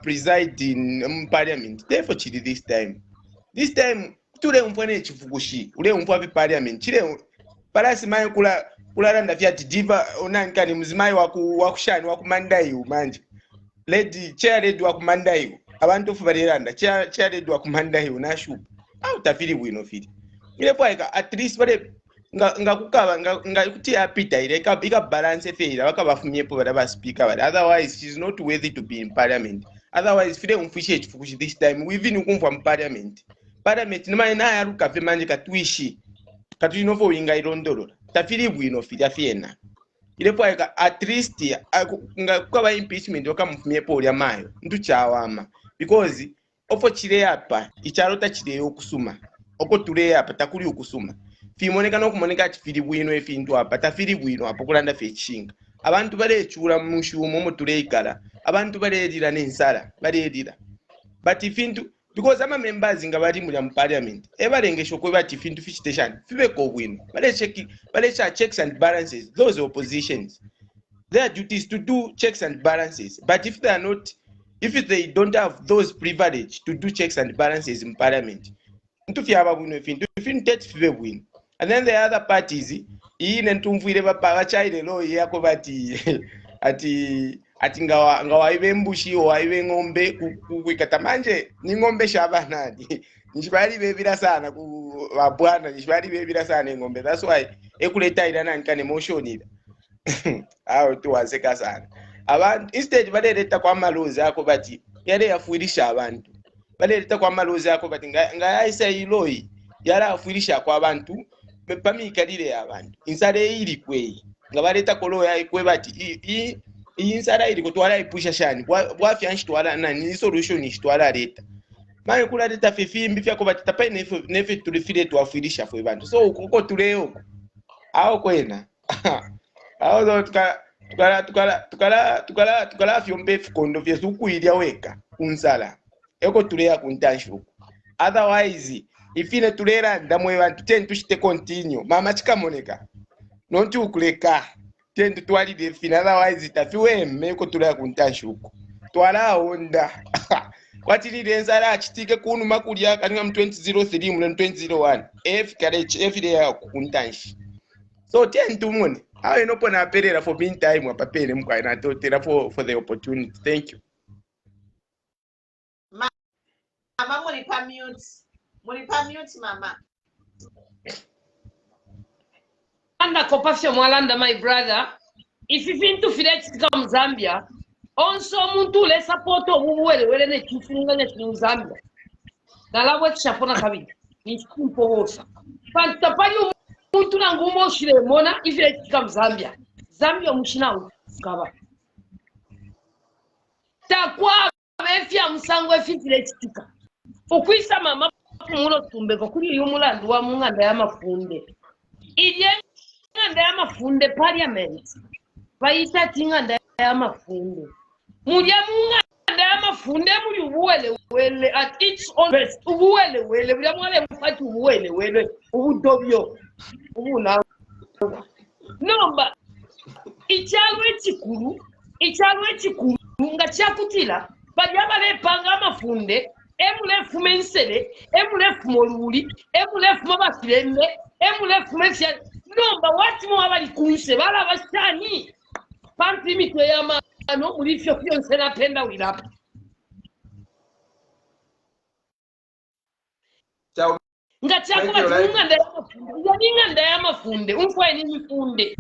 preside in parliament therefore chidi this time tule mpone chifukushi ule mpwa parliament chile parasi mayo kulalanda vyati diva onankani mzimayi wakushani wakumandai manje lady chair lady wakumandai abantu fu baliranda chair lady wakumandai nashupa au tafiri bwino fiti ile pwa at least bale ngakukaba ngakuti apita ile ika balance fair bakabafumyepo baba speaker but otherwise she's not worthy to be in parliament. Otherwise file umfishe chifukushi this time we even ukumva mu parliament nima na yaruka fe manje katwishi katwinofo winga irondolola tafiri bwino fiti afiena ile pwa at least ngakukaba impeachment wakamufumyepo lya mayo nduchawama because ofo chile apa icharota chile yokusuma oko tule apa takuli okusuma fimoneka nokumoneka chifiri bwino efintu apa tafiri bwino apo kulanda fe chinga abantu balechula mushumo mutule ikala abantu balelira nensala balelira but ifintu because ama members nga bali mu parliament ebalengesho kwe bati ifintu fichitation fibeko bwino balecha checks and balances. Those oppositions, their duty is to do checks and balances, but if they don't have those privilege to do checks and balances in parliament ntufyaba bwino ifintu tete fibe bwino. And then the other parties ine ntumvire bapa chaile lo yako bati ati ngawa ibe mbushi o ibe ngombe kuikata manje ni ngombe shabanani nishibali bebira sana ku babwana nishibali bebira sana ngombe. That's why ekuleta ilana nkane motion ida aho tuwaseka sana abantu instead baleleta kwa malozi yako bati yale yafuirisha abantu baleleta kwa malozi yako bati ngayisa iloyi yala afuirisha kwa abantu pamikalire abantu insale ili kwei ngabaleta kolo ya kwe bati iyi insala ili kutwala ipusha shani bwafya nshitwala nani solution nshitwala leta manje kula leta fifimbi fyako bati tapai nefe tulifile tuafuirisha fwe bantu so uko tuleo aho kwena aho zo tukala fyombe fikondo vyesu kuilya weka unsala eko tulea kuntanshu. Otherwise ifine tulera ndamwe bantu ten tushite continue mama chikamoneka nonti ukuleka ten twali de fine. Otherwise tafiwe meko tulea kuntanshuko twala onda kwatili lenzala achitike kunu makulya kaninga mu 2003 mu 2001 f de ya kuntanshi so ten tumone awe no pona perera for meantime apapele mkwa ina totera for the opportunity. Thank you. Mama Muripa mute mama. Anda kopafyo mwalanda my brother. If you think to filet come Zambia, also muntu le support wele ne chifunga ne Zambia. Nalawe chapona kabi. Ni kumpo hosa. Pantapanyo muntu na ngumo shile mona if you come Zambia. Zambia mushina ukaba. Takwa mefia msango filet tika. Okwisa mama muno tumbeko kuri yumulandu wa munganda ya mafunde. Ije nganda ya mafunde parliament. Baita tinganda ya mafunde. Mulya munganda ya mafunde muli uwele at its own best. Uwele bulya mwale mfati uwele ubudobyo. Ubuna. Nomba ichalwe chikuru nga chakutila bajaba lepanga mafunde. Emulefu mensele, emulefu moluli, emulefu mabakirembe, emulefu mensia. Nomba wati mo abali kunse bala bashani. Panti mitwe ya mano mulifyo fyonse napenda wilapa. Nga chako bati munganda ya mafunde, umfwa ni mifunde.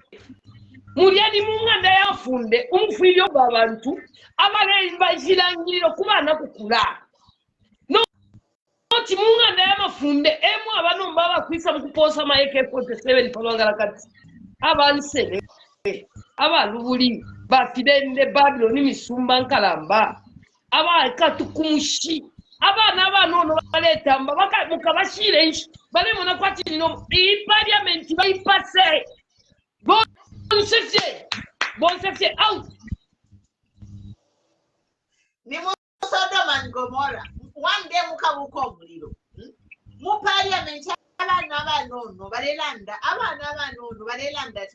Mulyadi munganda ya mafunde, umfwiyo babantu, abale mbajilangiro kubana kukula. Oti munganda ya mafunde emu abantu mbaba kwisa mukuposa ma AK47 palwangala kati abansele abalubuli bafidende Babylon misumba nkalamba abakatukumushi abana abanono baletamba mukabashire nshi bale mona kwati nino parliament bayipase bon sefie out Ni Sodom and Gomorrah. One day mukabuko muliro. Mu parliament abanono balelanda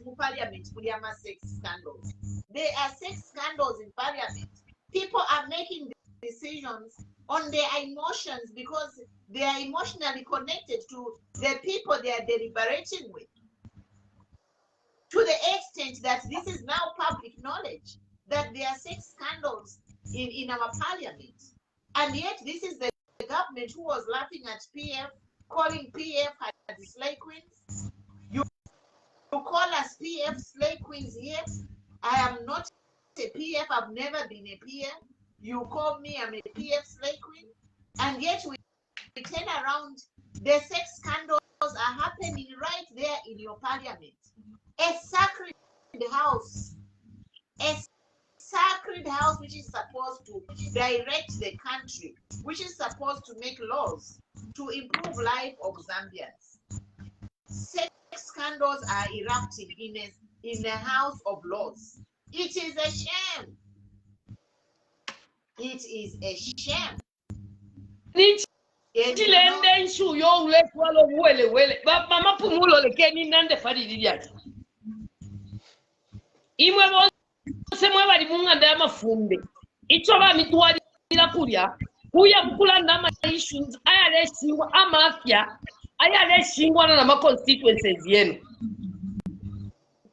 mu parliament kuli ama sex scandals. There are sex scandals in parliament. People are making decisions on their emotions because they are emotionally connected to the people they are deliberating with. To the extent that this is now public knowledge, that there are sex scandals in our parliament. And yet this is the government who was laughing at PF, calling PF as slay queens. You call us PF slay queens here. I am not a PF, I've never been a PF. You call me, I'm a PF slay queen. And yet we turn around, the sex scandals are happening right there in your parliament. A sacred house which is supposed to direct the country, which is supposed to make laws to improve life of Zambians. Sex scandals are erupting in the house of laws. It is a shame. It is a shame. Chilende nshu yo ule kwalo wele mama pumulo le keni nande faridi yake imwe bose mwe bali munganda y'amafumbe ico bamitwalira kulya kuya kukulanda ama issues ayaleshingwa amafya ayaleshingwa na ma constituencies yenu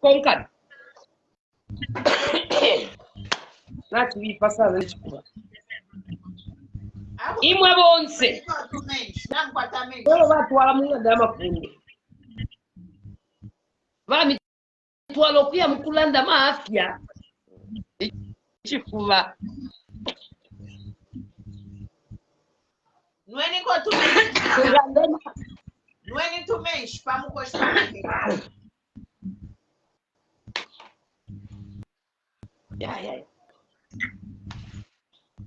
konkana lati bipasa n'ekikuba imwe bonse bolo batwala munganda y'amafumbe bamitwala okuya mukulanda amafya ekikuba Nweni tumenshi pamukoshwa ya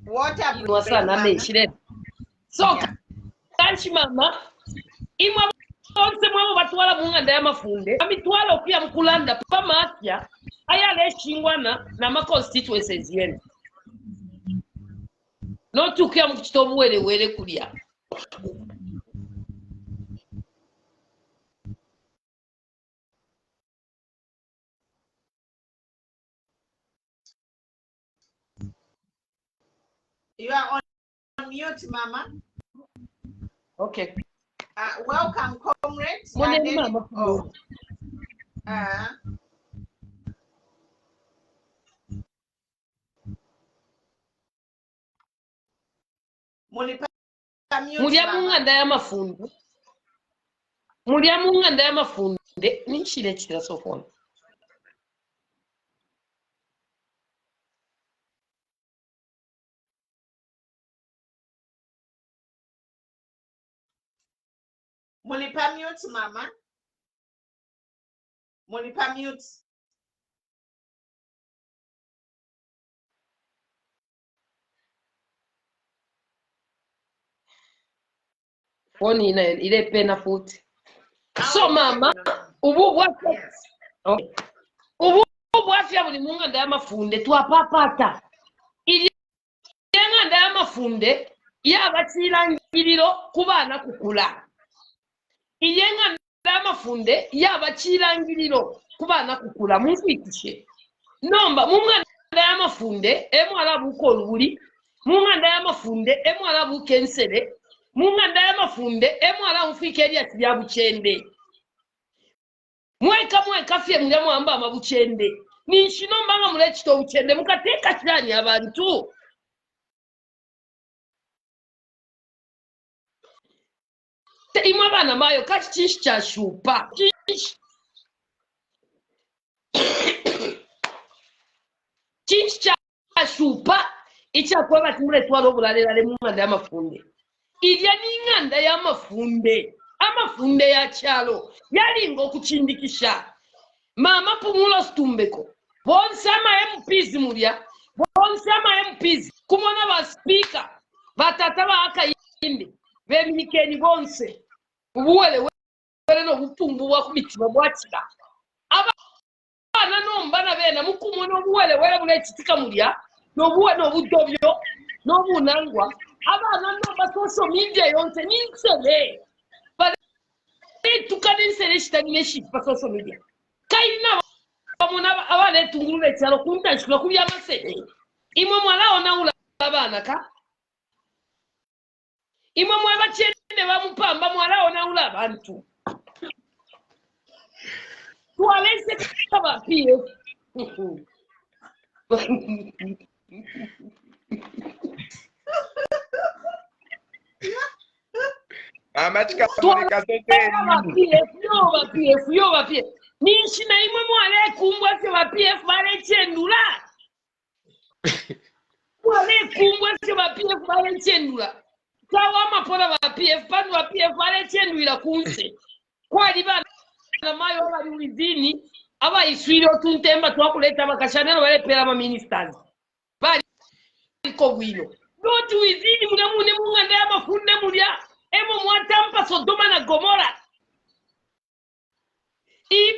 what up wasana meshire so kanchi mama imwe bonse mwe batwala munganda y'amafunde amitwala okuya mukulanda pamafya ayaleshingwana na ma constituencies yenu notukuya mukitobu were kulya You are on mute, Mama. okay Welcome, comrades. Mama. Mulya munganda y'amafunde ninshire kira sofona Mulipa mute, Mama. Mulipa mute. Phone ile pena futhi so mama ubu bwafya okay ubu bwafya buli munganda y'amafunde twapapata ili nganda y'amafunde yabakirangiriro kubana kukula ili nganda y'amafunde yabakirangiriro kubana kukula mumfikishe nomba munganda y'amafunde emwala bukolu buli munganda y'amafunde emwala bukensere munganda y'amafunde emwala mfike eri ati bya buchende mweka fye mulya mwamba amabuchende ninshino mbanga mulekito buchende mukateeka kirani abantu imwe abana mayo kati kinshi kyashupa kinshi kyashupa ikyakuba bati muletwala obulalelale munganda y'amafunde ilya n'inganda y'amafunde amafunde ya kyalo yalinga okuchindikisha mama pumulo stumbeko bonse ama MPs mulya bonse ama MPs kumona ba speaker batata ba akayinde bemikeni bonse ubuwele wele no butumbu bwa kumitima bwakira abana nombana bena mukumona obuwele wele bulekitika mulya nobuwe nobudobyo nobunangwa abana nomba social media yonse ninsele tukaninsele shitanimeshi pa social media kaina bamuna abana tungulule cyalo kuntashula kubyamase imwe mwala ona ula abana ka imwe mwabachende bamupamba mwalaona ula abantu tuwalese kaba PF PF nishina imwe mwale kumbwa se ba PF bale chendula mwale kumbwa se ba PF bale chendula tawa mapora ba PF panu ba PF bale chendula kunse kwali bana mayo bali within aba iswire otuntemba twakuleta bakashanero bale pera ma ministers bali ko gwino not within mune mungande amafunde mulya emo mwatampa Sodoma na Gomora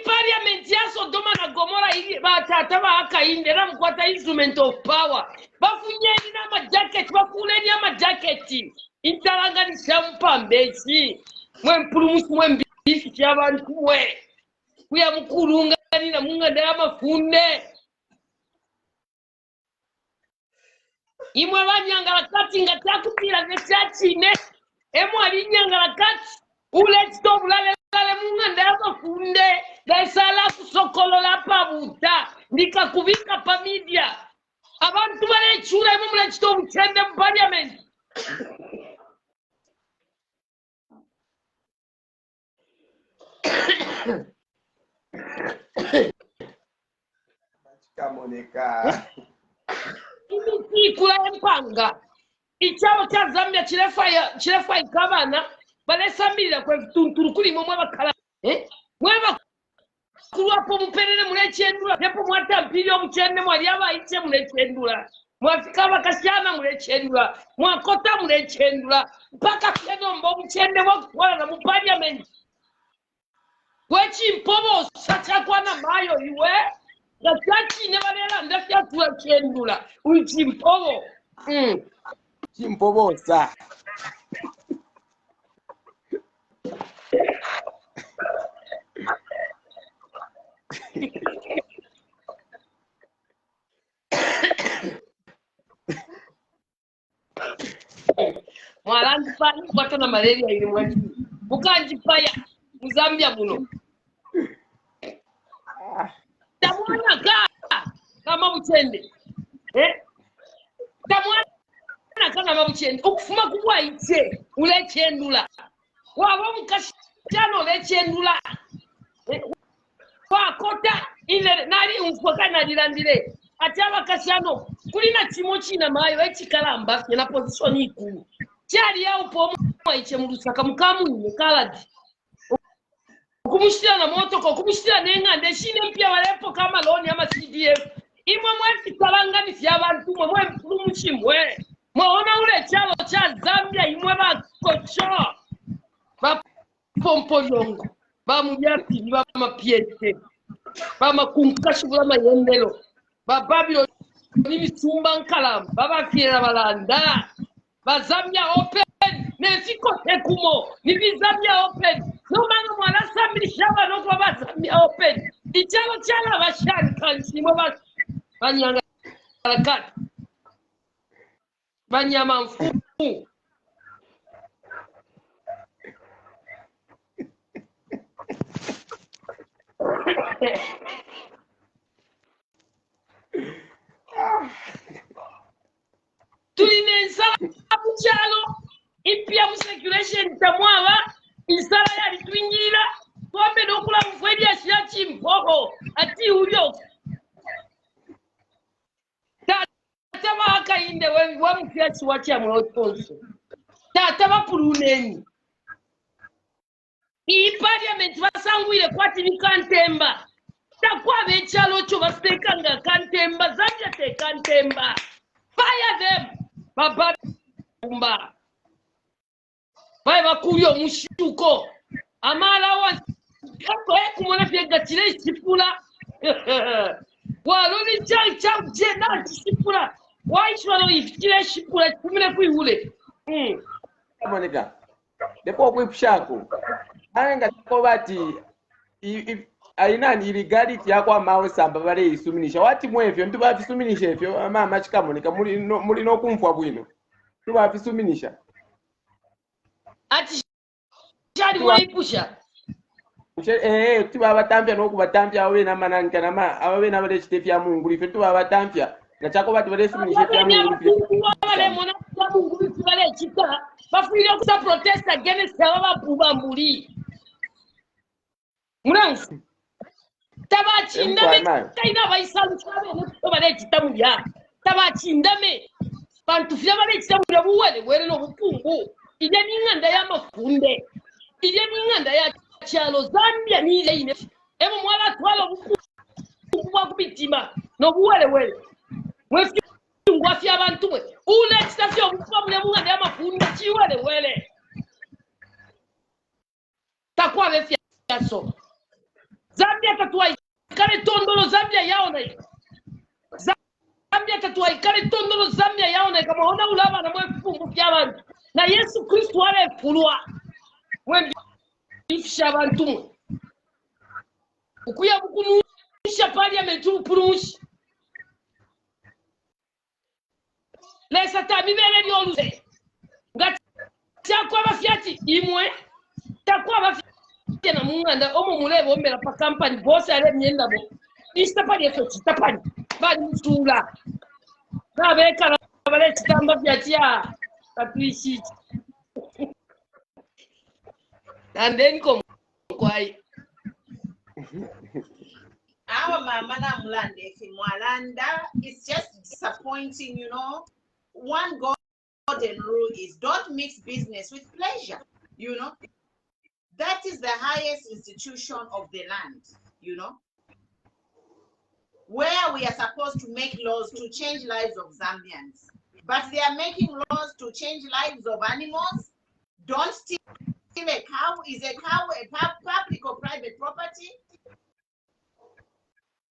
Parliament ya Sodoma na Gomora ili batata bakaindera mkwata instrument of power bafunyeni na majacket bakuleni ama jacket intalanga ni shampambechi mwempulumusi mwembisi chabantu we kuya mukulunga ni na munganda amafunde imwe banyangala kati ngatakutira nechachine emo alinyangala kati ule stop lale munganda amafunde desala kusokolola pabuta ndikakubika pa media abantu balechura imwe mule stop chende mu Parliament Kamoneka kula empanga ichao cha Zambia chirefa ikabana balesambira kwa tunturu kuli mwe bakala mweba kuwapo muperere mulechendula nepo mwata mpili omuchende mwali abayiche mulechendula mwafika bakashana mulechendula mwakota mulechendula mpaka kwenomba omuchende wakuwala mu Parliament wechi mpobo sachakwana mayo iwe gachachi ne balera ndafya tulechendula uchi mpobo chimpobosa mwalangi pani kwata na malaria ili mwani mukanji paya muzambia muno tamwana kama buchende tamwana kama mabuchende okufuma kubwa ite ulechendula wabo mukashano lechendula wakota ile nali umfoka nalilandire ati abakashano kulina chimo china mayo echikalamba na position ikulu cyari yawo pomo iche mu Lusaka mukamu kaladi kumushira na moto ko kumushira nengande shine mpya walepo kama loni ama CDF imwe mwezi kalanga ni abantu mwe mumuchimwe mwaona ule chalo cha Zambia imwe bakocho ba pompo yongo ba mujati ba mapiete ba makunkashibula mayendelo ba Babylon ni bisumba nkalamba baba fiera balanda ba Zambia open neziko tekumo ni Zambia open no mano mwana sambili shaba no kwa ba Zambia open ichalo chala bashani kansi mo ba banyanga kati banyama mfumu tulinensa abuchalo impia mu circulation tamwaba isala yali twingira twambe dokula mfwedi ashira chimpoho ati ulyo tata bakainde wa mfiachi wacha mwotonso tata bapuluneni Parliament basangwire kwati ni kantemba takwa bechalo cho basekanga kantemba Zambia te kantemba fire them baba kumba bai bakuyo mushuko amala wa kumona pega chile sipula waloni cha jena sipula waishwalo ifile sipula kumile kuiule Kamoneka depo kwipshako anga kobati ainani illegality yakwa mawe samba bale isuminisha wati mwevyo ntuba afisuminisha efyo mama chikamoneka muri no kumfwa bwino tuba afisuminisha ati chali waipusha tibabatampya n'okubatampya ababe n'amananka nama ababe n'abale ekitefya mungu ife tibabatampya nga kyako bati bale simulishe fya mungu wale mona kwa mungu bale chita bafuire okusa protest against ababuba mbuli muransi tabachindame kaina baisalu chabe no bale chita mulya tabachindame bantu fya bale chita mulya buwele wele no bukungu ije ninganda ya mafunde ije ninganda ya chalo Zambia ni ile ine ebo mwala twalo bukungu bwa kubitima no buwele wele mwefi ngwafya abantu mwe ule chitafyo bukwa mule munganda ya mafunde chiwele wele takwa befya so Zambia tatuwa ikale tondolo Zambia yaona hiyo. Zambia tatuwa ikale tondolo Zambia yaona kama hona ulaba na mwefungu kya abantu. Na Yesu Kristo wale fulwa. Mwe bifisha abantu. Ukuya bukunusha Parliament upurunshi. Lesa tamibele ni oluze. Ngati chakwa bafyati imwe takwa bafyati na munganda omo mulebo mbela pa company boss ale myenda bo istapani efo chitapani bali mutula na beka bale chitamba byatia tapishi and then come kwai our mama na mulande fi mwalanda. It's just disappointing, you know. One golden rule is don't mix business with pleasure, you know. That is the highest institution of the land, you know, where we are supposed to make laws to change lives of Zambians. But they are making laws to change lives of animals. Don't steal a cow. Is a cow a public or private property?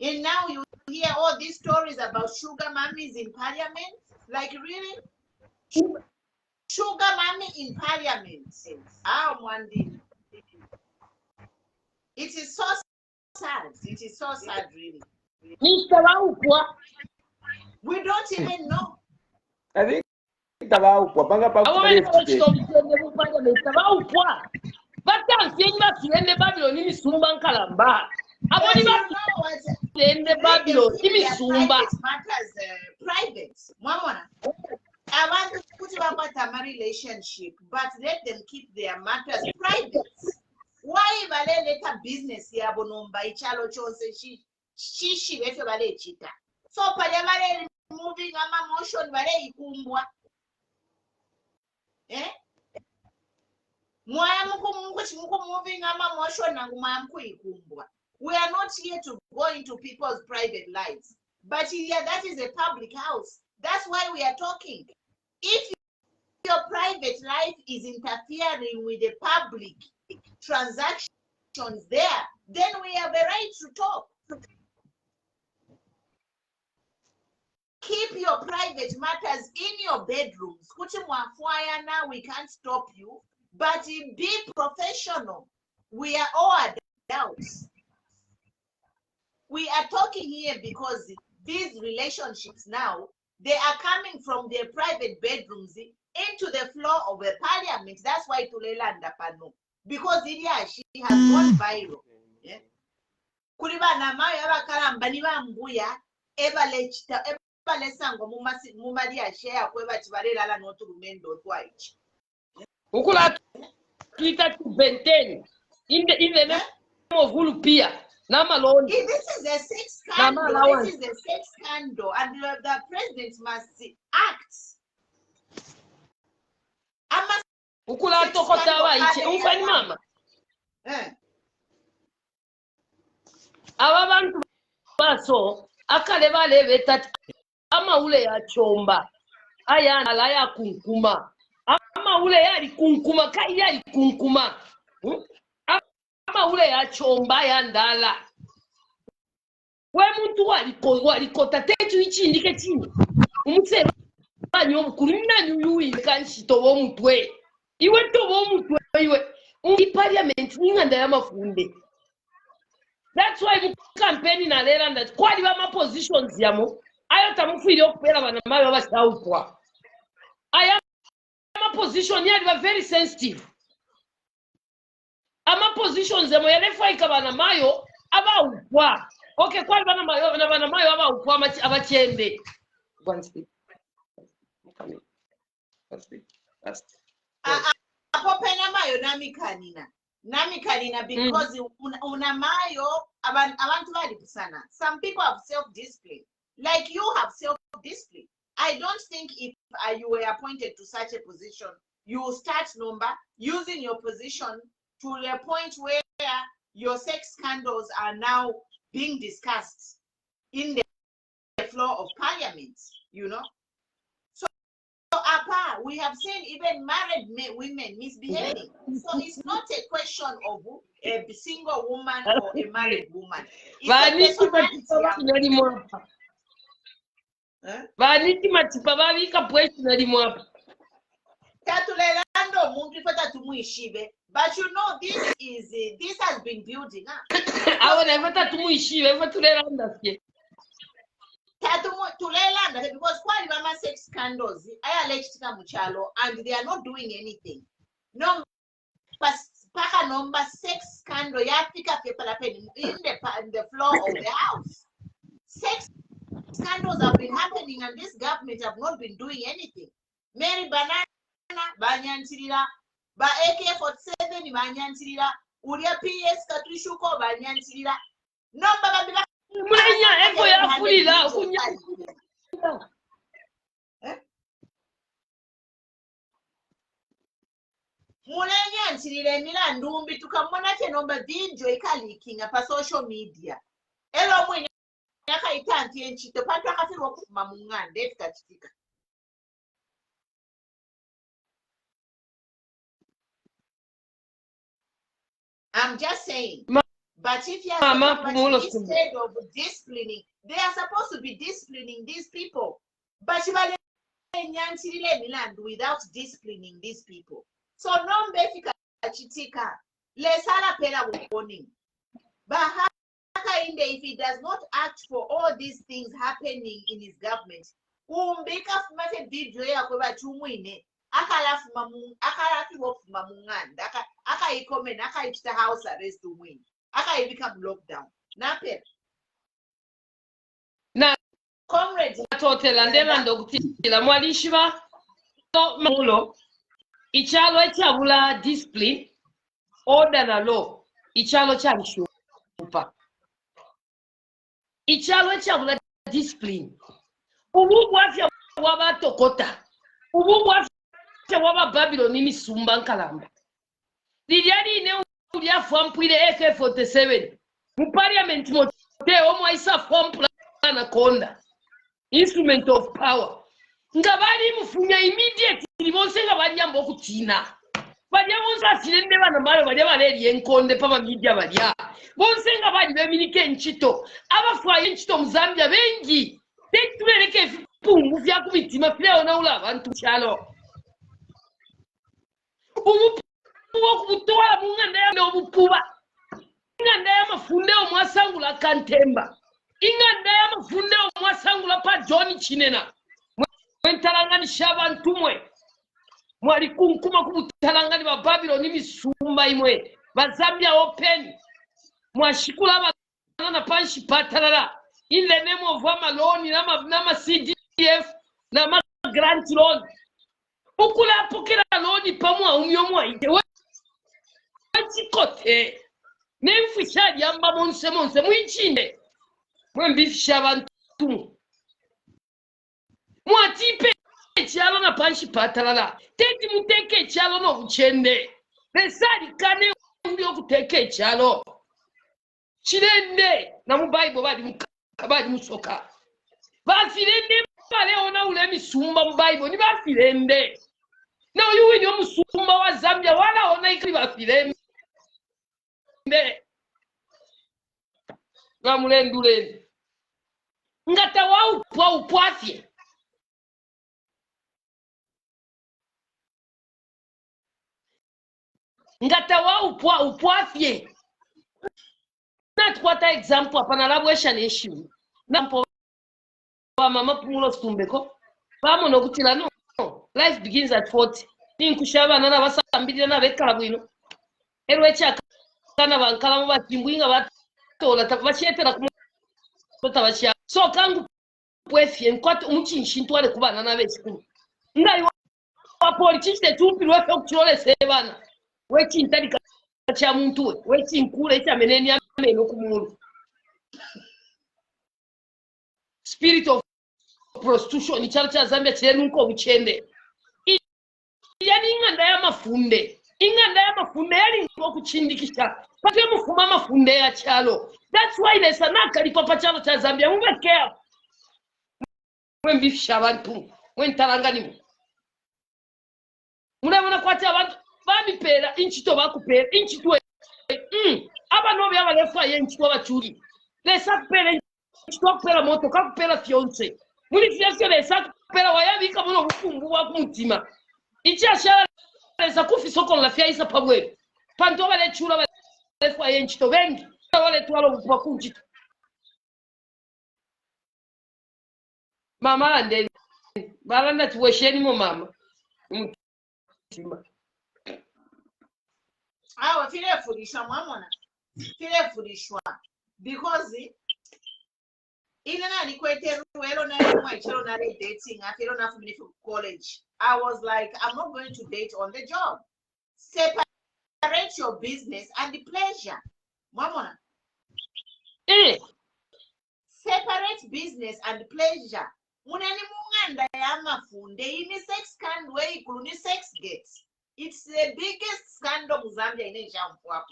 And now you hear all these stories about sugar mummies in Parliament. Like, really? Sugar mummy in Parliament. Mwandi. It is so sad. It is so sad, really. We don't even know. I think private. I want to put about a relationship, but let them keep their matters private. Why vale leta business yabo nomba ichalo chose shishi vefe vale chita. So pale vale moving ama motion vale ikumbwa. Mwaya muku moving ama motion na nguma mku ikumbwa. We are not here to go into people's private lives. But here that is a public house. That's why we are talking. If your private life is interfering with the public transactions there, then we have a right to talk. Keep your private matters in your bedrooms. Now we can't stop you, but be professional. We are all adults. We are talking here because these relationships now, they are coming from their private bedrooms into the floor of a parliament. That's why Tulelanda Pano. Because she has gone viral. Yeah. Kuriba na mayo abakalamba niba mbuya ebalechita ebalesango mumali ashare kweba chibalela la notu rumendo twaichi. Ukula Twitter to Benten in the name of Vulpia. This is a sex scandal. This is a sex scandal, and the president must act. Ukula tokota wa ichi ufani mama. Aba bantu baso akale bale betati ama ule ya chomba aya ala ya kunkuma ama ule yali kunkuma kai yali kunkuma ama ule ya chomba ya ndala we muntu walikota tetu ichi ndike chini umutse banyo bukurina nyuyi kanshito bo mutwe iwe to bo mutwe iwe undi parliament ninganda ya mafunde. That's why we campaign na lera that kwali ba ma positions yamo ayo tamufiri okupera bana mayo bashaupwa aya ma position yali ba very sensitive ama positions emo yalefa ikabana mayo aba ukwa okay kwa bana mayo aba ukwa abachende one speak coming one speak last apopena mayo nami kanina because una mayo abantu bali sana. Some people have self-discipline like you have self-discipline. I don't think if you were appointed to such a position, you will start using your position to the point where your sex scandals are now being discussed in the floor of parliament, you know. So apart, we have seen even married women misbehaving. So it's not a question of a single woman or a married woman. It's a personality. Vaniti matipa vavika personally mwapa. Tatulelando muntu ifata tumuishibe. But you know this has been building up. Awona ifata tumuishibe ifata tulelanda fye. Tulelanda because kwali mama sex scandals aya alleged muchalo and they are not doing anything. No paka number sex scandal yafika in the floor of the house. Sex scandals have been happening and this government have not been doing anything. Mary Banana banyantirira ba AK-47 banyantirira ulia PS Katrishuko banyantirira no baba mulenya embo yafulira kunya mulenya ntirira emilandu mbi tukamona ke nomba video ikalikinga pa social media elo mwenye yakaitanti enchito patu akafirwa kufuma mungande efikachitika. I'm just saying. But if you are instead of disciplining, they are supposed to be disciplining these people. But without disciplining these people. So no befika chitika. Lesala pela warning. But if he does not act for all these things happening in his government, umbeka fumate video ya kweba chumwine akalafu mamunganda akaikomena akaipita house arrest umwini akaibika lockdown nape na comrades totela ndela ndokutila mwalishiba mulo ichalo echabula discipline order na law ichalo chalishupa ichalo echabula discipline ububu afya wabatokota ububu afya waba Babylon misumba nkalamba liliali ne ulia fwampwile AK-47 mu parliament mote omwaisa fwampula na konda instrument of power ngabali mufunya immediate libonse ngabali ambo kutina bali abonsa silende bana malo bali abaleri enkonde pama media bali bonse ngabali beminike nchito abafwaye nchito muzambia bengi tetuleleke pumbu vya kubitima fileo na ula abantu chalo kubutola munganda ya obupuba inganda ya mafunde omwasangula kantemba inganda ya mafunde omwasangula pa John Chinena mwentalangani shabantu mwe mwali kunkuma kubutalangani ba Babylon misumba imwe bazambia open mwashikula abana panshi patalala in the name of Amaloni nama CDF nama grant loan ukula pokera loan pamwa umyomwa ide chikote nemfishali amba monse mwichinde mwembifisha abantu mwatipe chalo na panshi patalala teti muteke chalo no buchende besali kane ndio kuteke chalo chirende na mu Bible bali musoka bafirende bale ona ule misumba mu Bible ni bafirende na uyu winyo musumba wa Zambia wala ona ikri bafirende ngamulendulende ngata wau pwa upwafye ngata wau pwa upwafye natkwata example apana labwesha neshimu nampo wa mama pumulo stumbeko bamo nokutila no life begins at 40 ninkushaba nana basambirira na bekala bwino erwecha kana bankala bakimbwinga batola tabachetera kutabashya so kangu pwefye nkwate umukinshi ntwale kubana n'abesikuru ngayo wa politics tupirwe fyo kuchole sebana wekintali kya muntu wekinkule kya meneni ameno kumulu spirit of prostitution ichalo cha Zambia chenu nko buchende yani inganda ya mafunde yali ngo kuchindikisha pate mufuma mafunde ya chalo. That's why there's anaka lipapa chalo cha Zambia mwe care when bifisha abantu when talangani murabona kwati abantu bamipera inchito bakupera inchitwe abano byaba lefa yenchitwa bachuri lesa kupera inchitwa kupera moto kakupera fiance muri fiance lesa kupera wayabika muno bukumbu bwa kumutima ichashara lesa kufiso kon la fiaisa pabwe panto bale chura lefa yenchito bengi wale twalo kwa kunchito mama ande balanda tuwesheni mo mama awa filefundishwa mwamona filefundishwa because ile nani kwete ruelo na mwachero na dating afiro na from college. I was like, I'm not going to date on the job. Separate your business and the pleasure. Mwamona separate business and pleasure. Munani munganda ya mafunde ini sex can way kuluni sex gates. It's the biggest scandal Zambia in Jamaica.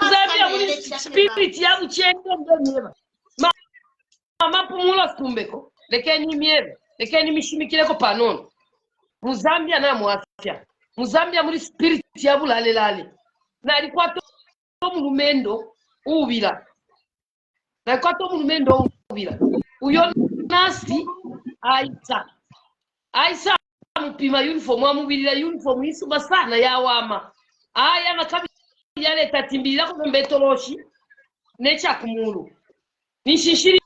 Zambia muri spirit ya uchende ndoneva. Mama pumula kumbeko. Lekeni miebe, lekeni mishimikireko panono. Muzambia na mwafya. Muzambia muri spirit ya bulale lale. Na alikuwa to mulumendo ubira. Na alikuwa to mulumendo ubira. Uyo nasi Aisa mpima uniform amubirira uniform isuba sana yawama aya nakabi yale tatimbira ko mbetoloshi necha kumulu nishishiri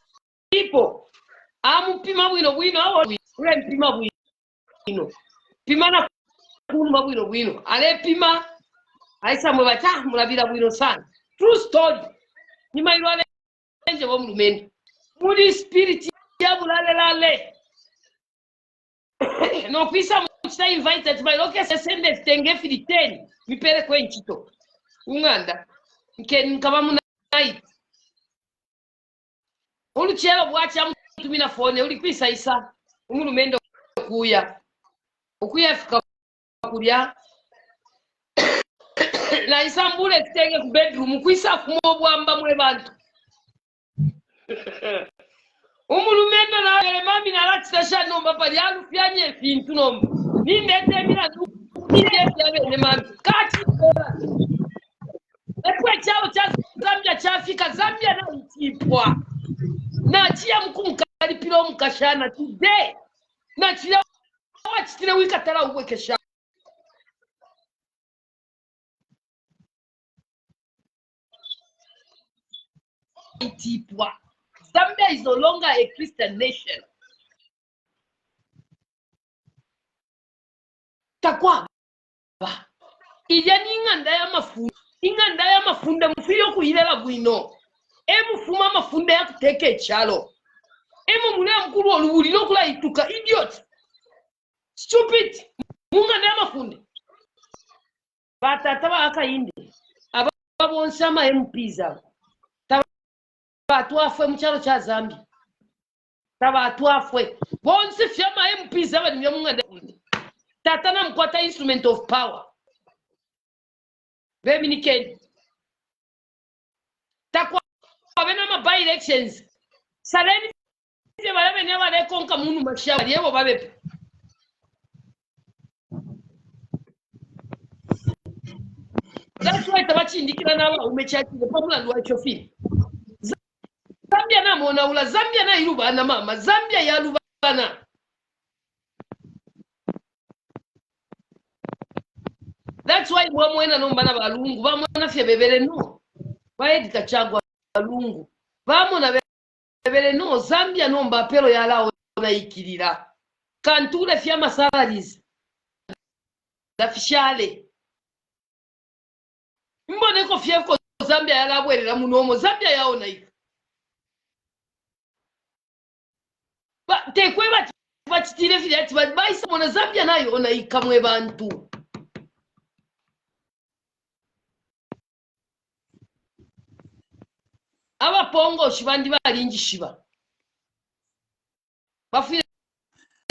ipo amupima bwino awo ule mpima bwino pima na kumba bwino ale pima Aisa mwabata mulabira bwino sana true story ni mailwale nje bo mulumeni muri spirit ya bulale lale no pisa muchita invited by okay sende tenge filiteni mipere kwenchito unganda nkaba munai uluchelo bwacha mtumina fone uli kwisa isa umulumendo ukuya fika kulya na isa mbule tenge ku bedroom kwisa kumobwamba mwe bantu umulumendo na wale mami na latisha nomba pali alu fyanye fintu nomba nindete mina nindete yabe mami kati ekwe chao cha Zambia chafika Zambia na itipwa na chia mkumkali pilo mkashana today na chia wachitire wikatala uwekesha itipwa. Zambia is no longer a Christian nation. Takwa ijani inganda ya mafunda mfiyo kuhilela bwino emufuma mafunda ya kuteke chalo mule mkuru olubulilo kula ituka idiot stupid munganda ya mafunde batata bakayinde ababonsama MPs batwafwe muchalo cha Zambia tabatwafwe bonse fyama MPs abali myamunganda tatana mkwata instrument of power beminikeni takwa bena ma by elections saleni ze balabe ne bale konka munu mashawa yebo babe that's why tabachindikira naba umechakile popular lwa chofini Zambia na mona ula Zambia na irubana mama Zambia ya lubana that's why mwena nombana balungu bamona fye bebele no baedika chagwa balungu bamona bebele no Zambia nomba pero ya lao na ikirira kantule fya masalaries la fishale mboneko fiefko Zambia yalabwerera munomo Zambia yaona ika tekwe batitire vile ati baisa mona Zambia nayo ona ika mwe bantu abapongo shibandi balingi shiba bafire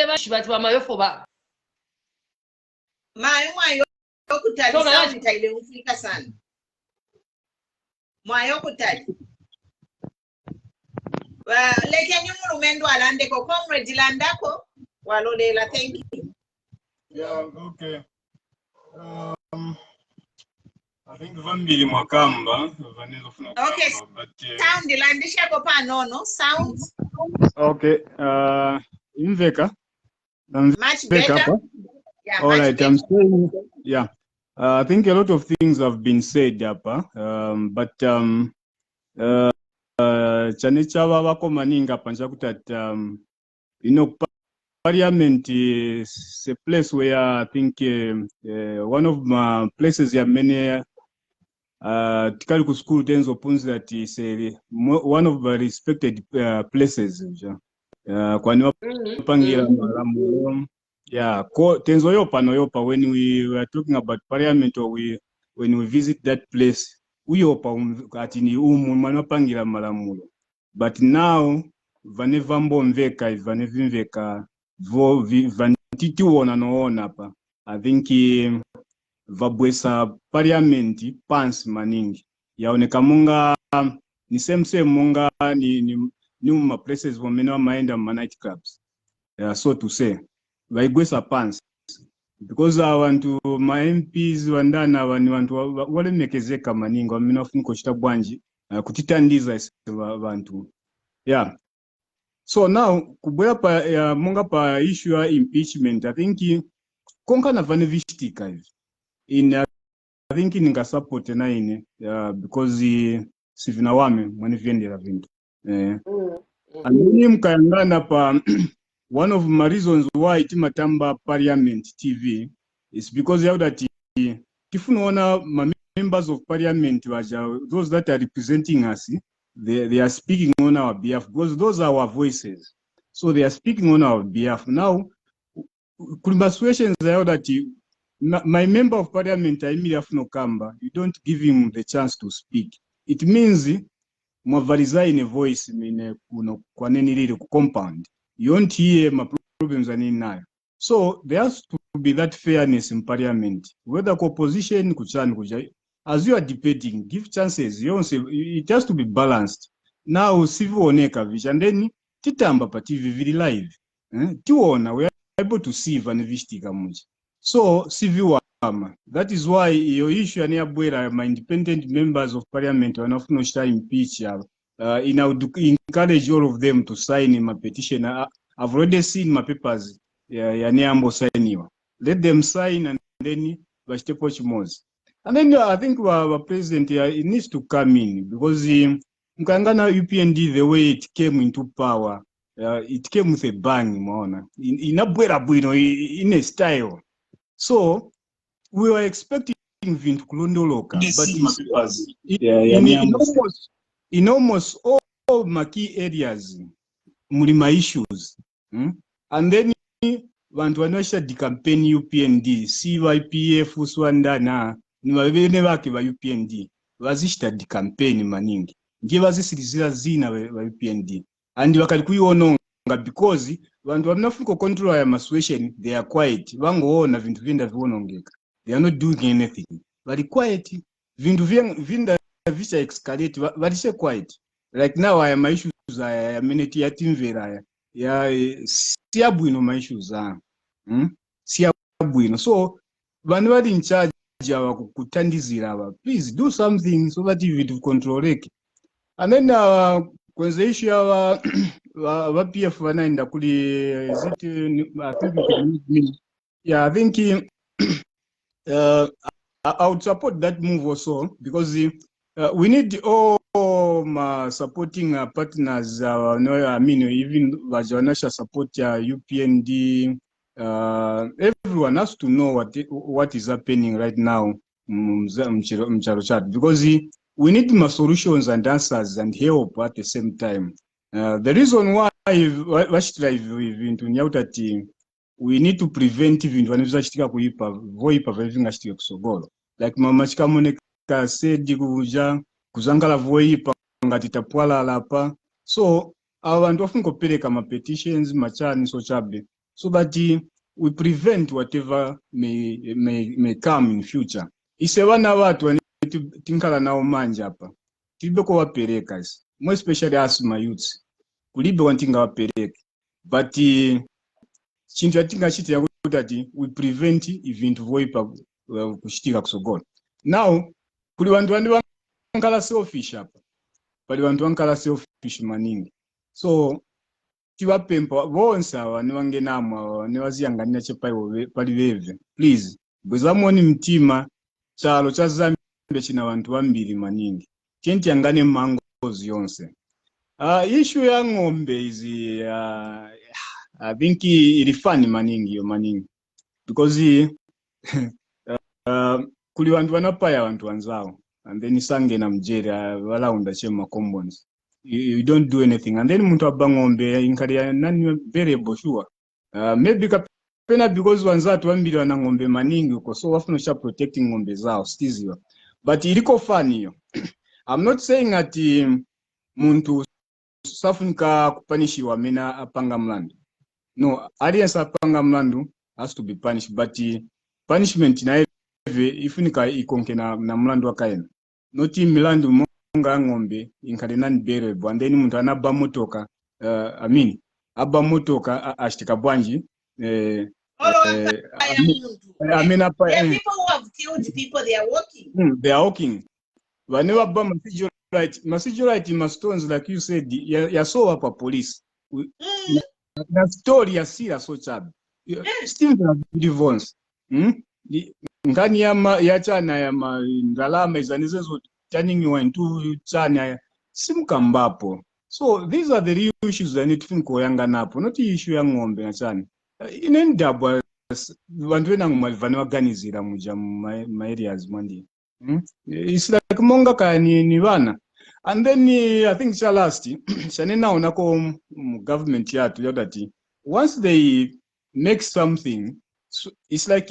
bashiba ati bamayofo ba mwayo okutali sound taile ufika sana mwayo okutali leke nyumuru mendo alande ko comrade landako walolela. Thank you. Yeah, okay. I think Vambili Mwakamba, okay, but sound landisha ko pa no sound. Okay, Inveka. Much better. Yeah, all right, better. I'm saying, yeah. I think a lot of things have been said, but Chanichawa wako maninga panchakutat, you know, Parliament is a place where I think one of my places here many Tikaliku school tends opens that is one of the respected places. Kwani wapangira malamu. Yeah, tenzo yopa no yopa when we were talking about Parliament or when we visit that place, we yopa atini mwana wapangira malamu. But now vanevambo mveka vanevimveka vantiti wona noona pa. I think vabwesa Parliament pants maningi yaoneka munga ni same munga ni ma places wamene wamaenda ma night clubs, so to say vaigwesa pants because abantu ma MPs wandana vantu walemekezeka maningi wamene wafunika kuchita bwanji kutitandiza vantu. Yeah, so now kubwera pa munga pa issue ya impeachment, I think konka na vane vishtika hivi I think ninga support na ine because sivina wame mwani viendera vintu andini mkayangana pa one of my reasons why timatamba Parliament TV is because ya that tifunaona members of Parliament waja, those that are representing us, they are speaking on our behalf because those are our voices, so they are speaking on our behalf. Now situations are that my member of Parliament, you don't give him the chance to speak. It means mwavaliza in a voice kwa nini lili compound. You don't hear my problems are in now. So there has to be that fairness in Parliament. Whether opposition kuchan as you are debating, give chances. It has to be balanced. Now civil oneka vish and then titamba pa TV very live. Tiwona we are able to see vanivishtika much. So civil that is why your issue and my independent members of Parliament are not impeach. Encourage all of them to sign in my petition. I've already seen my papers. Sign. Let them sign and then and then I think our president it needs to come in because Mkangana UPND the way it came into power, it came with a bang, in a style. So we were expecting Vint Kulondoloka, but in almost all my key areas, mulima issues, and then vantu vanosha di campaign UPND, CYPF Swandana, niwavene vake va UPND, vazishita di campaign maningi, nje vazisirizira zina va UPND, and vakalikuiononga because vantu vamnafuko control ya situation, they are quiet, vangoona vintu vinda vionongeka. They are not doing anything. Very quiet. Vindu vinda visha escalate. Very quiet. Like now, I am my issues. I am minute ya timvera. Ya siabuino my issues. Siabuino. So, whenever in charge ya kutandizira, please do something so that you will control it. And then kwenye issue ya PF wanaenda kuli is it I think I would support that move also because we need all supporting partners. I mean, even Vajanasha support UPND. Everyone has to know what is happening right now mcharo chat, because we need my solutions and answers and help at the same time. The reason why into nyauta we need to prevent even when vizachitika kuipa voipa vingashitika kusogolo, like mama chikamoneka said kuja kuzangala voipa ngati tapwala lapa. So abantu often kopereka ma petitions machani so chabe, so that we prevent whatever may come in future. Isevana watu tinkala nao manja hapa tilibe ko wapereka, more especially as my youths kulibe wantinga wapereka, but chintu yatinga chiti yakutati we prevent event voipa kushitika kusogolo. Now kuli wantu wankala selfish hapa, pali wantu wankala selfish maningi, so tiwapempa bonse awa niwangenamwa niwaziyanganira chepai pali veve, please bwezamoni mtima chalo cha Zambia china wantu wambiri maningi chenti yangane mangozi yonse. Issue ya ng'ombe is I think ilifani maningi yo maningi, because kuli wantu wanapaya wantu wanzao and then sange na mjeri walaunda chema commons, you don't do anything and then muntu abang'ombe inkari ya nani variable sure. Maybe kapena because wanzatu wambiri wana ng'ombe maningi uko, so wafuna sha protecting ng'ombe zao stiziwa, but iliko fani yo. I'm not saying ati muntu safunika kupanishiwa mena apanga mlandu, no, audience apanga mlandu has to be punished, but punishment na ifunika ikonke na mlandu wakaena, noti milandu monga ng'ombe inkari nani bearable and then muntu anaba motoka abba motoka ashtika bwanji There are people who have killed people, they are walking. They are walking. Whenever bomb Masijorite stones, like you said, ya saw up a police. The story ya see so chab. Still the ngani ya chana ya ndalama izanizo turning you into chana simkambapo. So these are the real issues that need to think yanga napo, not the issue ya ng'ombe na chana. Inendabwa vantu venangu organizira muja my areas mandi. It's like monga ka ni vana, and then I think cha last chanena onako government yatu yodati once they make something, so it's like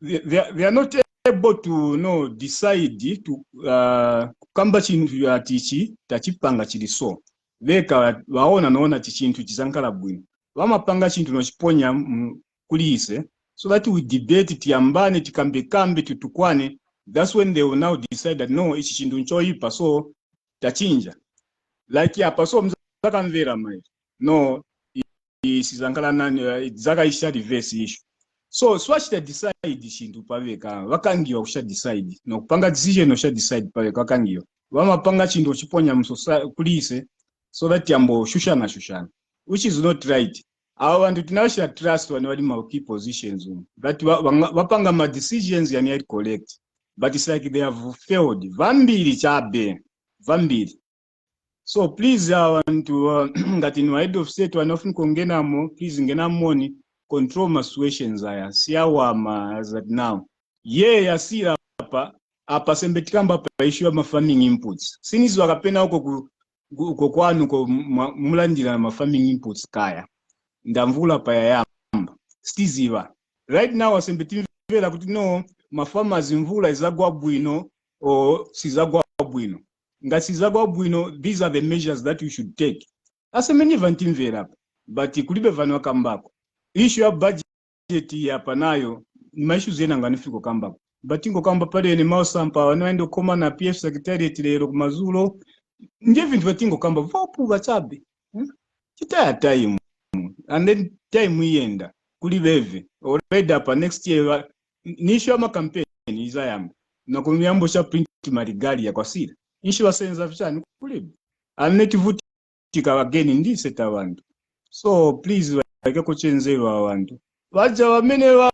they are not able to decide to kamba chintu atichi tachipanga chili so veka waona naona chintu chizankala bwino wamapanga chintu no chiponya kulise, so that we debate tiambane tikambe tutukwane. That's when they will now decide that no, ichi chintu nchoipa so tachinja. Like hapa so mzaka mvera mai no isizankala nani zaka isha reverse issue. So swatch the decide chintu paveka wakangiwa kusha decide no kupanga decision no sha decide paveka wakangiwa wamapanga chintu chiponya msosa kulise, so that yambo shushana, which is not right. I want to tunasha trust when wali ma key positions that wapanga ma decisions yani correct, but it's like they have failed. Vambiri chabe vambiri. So please I want to that in head of state one often kongena mo, please ngena money control my situations aya siawa as at now ya sira apa sembetikamba pa issue ma farming inputs sinizi wakapena huko kwanu ko mulandira ma farming inputs kaya ndamvula pa yamba stiziva right now asembetimvera kuti no ma farmers mvula izagwa bwino o sizagwa bwino ngati sizagwa bwino, these are the measures that you should take. Asemeni vantimvera but kulibe vanu wakambako issue ya budget hapa nayo ma issues yena nganifiko kambako but ingo kamba pale ni mausampa wanaendo koma na PF secretariat lero kumazulo nje vintu vatingo kamba vopu vachabe chitaya time and then time yenda kuliveve already hapa next year nisho ya campaign izayamba na kumiyambo sha print marigali ya kwa sira nisho wasenza vichani kulibe alnetivutika wageni ndise tawandu. So please wake kuchenzewa awantu waja wamene wa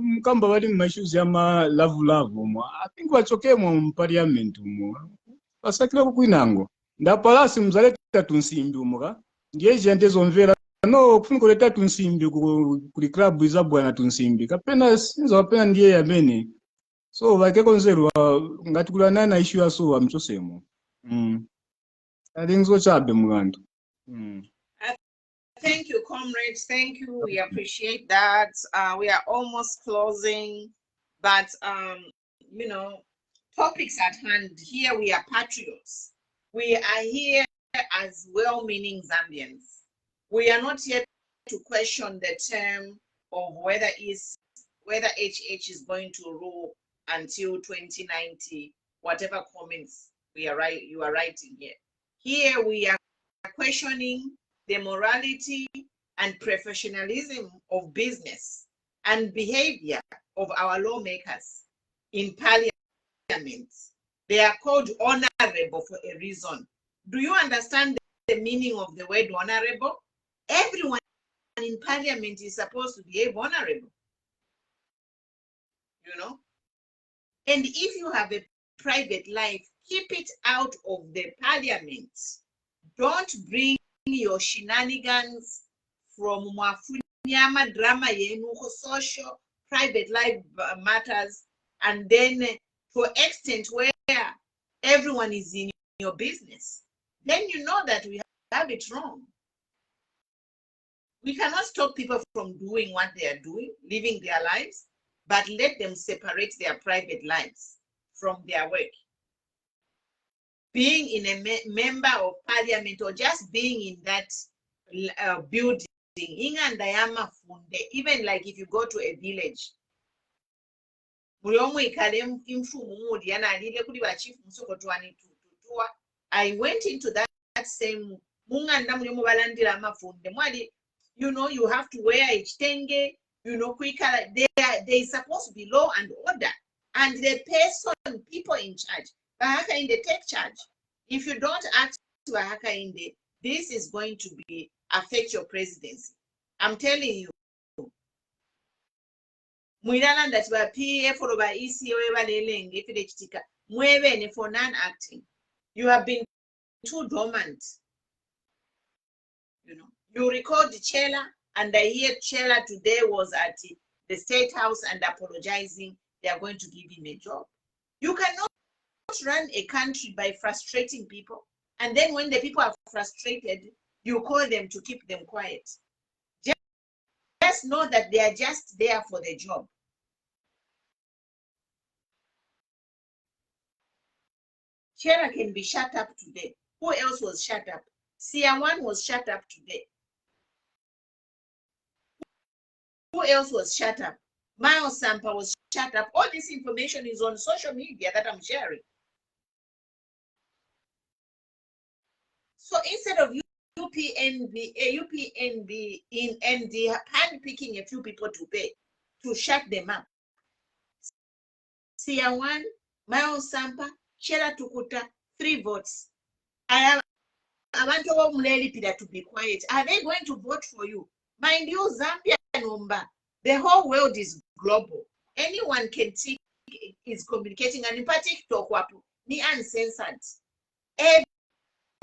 mkamba wali mmashuzi ya ma love I think wachoke mu parliament mu basakira kukwinango ndapalasi mzaleta tunsimbi umuka ndiye jentezo mvera no kufuniko leta tunsimbi kuli club izabwana tunsimbi kapena sinzo kapena ndiye yamene So vakekonzerwa ngati kulana na issue yaso amchosemo. I think so chabe mugandu. Thank you, comrades. Thank you. We appreciate that. We are almost closing, but you know, topics at hand. Here we are patriots. We are here as well-meaning Zambians. We are not here to question the term of whether HH is going to rule until 2090. Whatever comments you are writing here. Here we are questioning the morality and professionalism of business and behavior of our lawmakers in parliament. They are called honorable for a reason. Do you understand the meaning of the word honorable? Everyone in parliament is supposed to behave honorable. You know? And if you have a private life, keep it out of the parliament. Don't bring your shenanigans from Mwafunyama drama yenuko social private life matters, and then to an extent where everyone is in your business, then you know that we have it wrong. We cannot stop people from doing what they are doing, living their lives, but let them separate their private lives from their work. Being in a member of parliament or just being in that building, even like if you go to a village, I went into that same, you know, you have to wear a tenge, you know, they supposed to be law and order, and the person, people in charge, Bahaka in the take charge. If you don't act to Bahaka in the, this is going to be affect your presidency. I'm telling you. Mwirala that by PF or by EC for non-acting. You have been too dormant. You know, you record the Chela, and I hear Chela today was at the State House and apologizing. They are going to give him a job. You cannot run a country by frustrating people, and then when the people are frustrated, you call them to keep them quiet. Just know that they are just there for the job. Chela can be shut up today. Who else was shut up? Siawan was shut up today. Who else was shut up? Mao Sampa was shut up. All this information is on social media that I'm sharing. So instead of UPNB in ND handpicking a few people to pay, to shut them up, Siawan, Mao Sampa, Chela Tukuta, 3 votes. I want to be quiet. Are they going to vote for you? Mind you, Zambia number, the whole world is global. Anyone can see is communicating, and in particular, ni uncensored.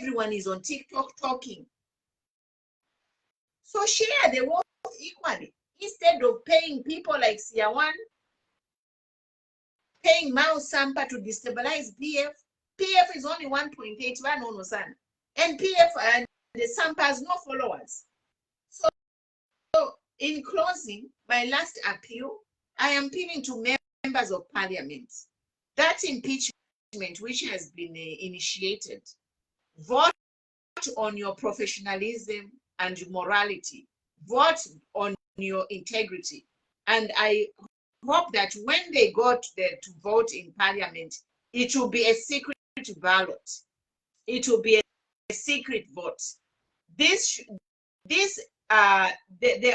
Everyone is on TikTok talking. So share the wealth equally. Instead of paying people like Siawan, paying Mao Sampa to destabilize PF. PF is only 1.8, and PF and the Sampa has no followers. So in closing, my last appeal, I am appealing to members of parliament. That impeachment which has been initiated, vote on your professionalism and morality. Vote on your integrity. And I hope that when they go to vote in parliament, it will be a secret ballot. It will be a secret vote. The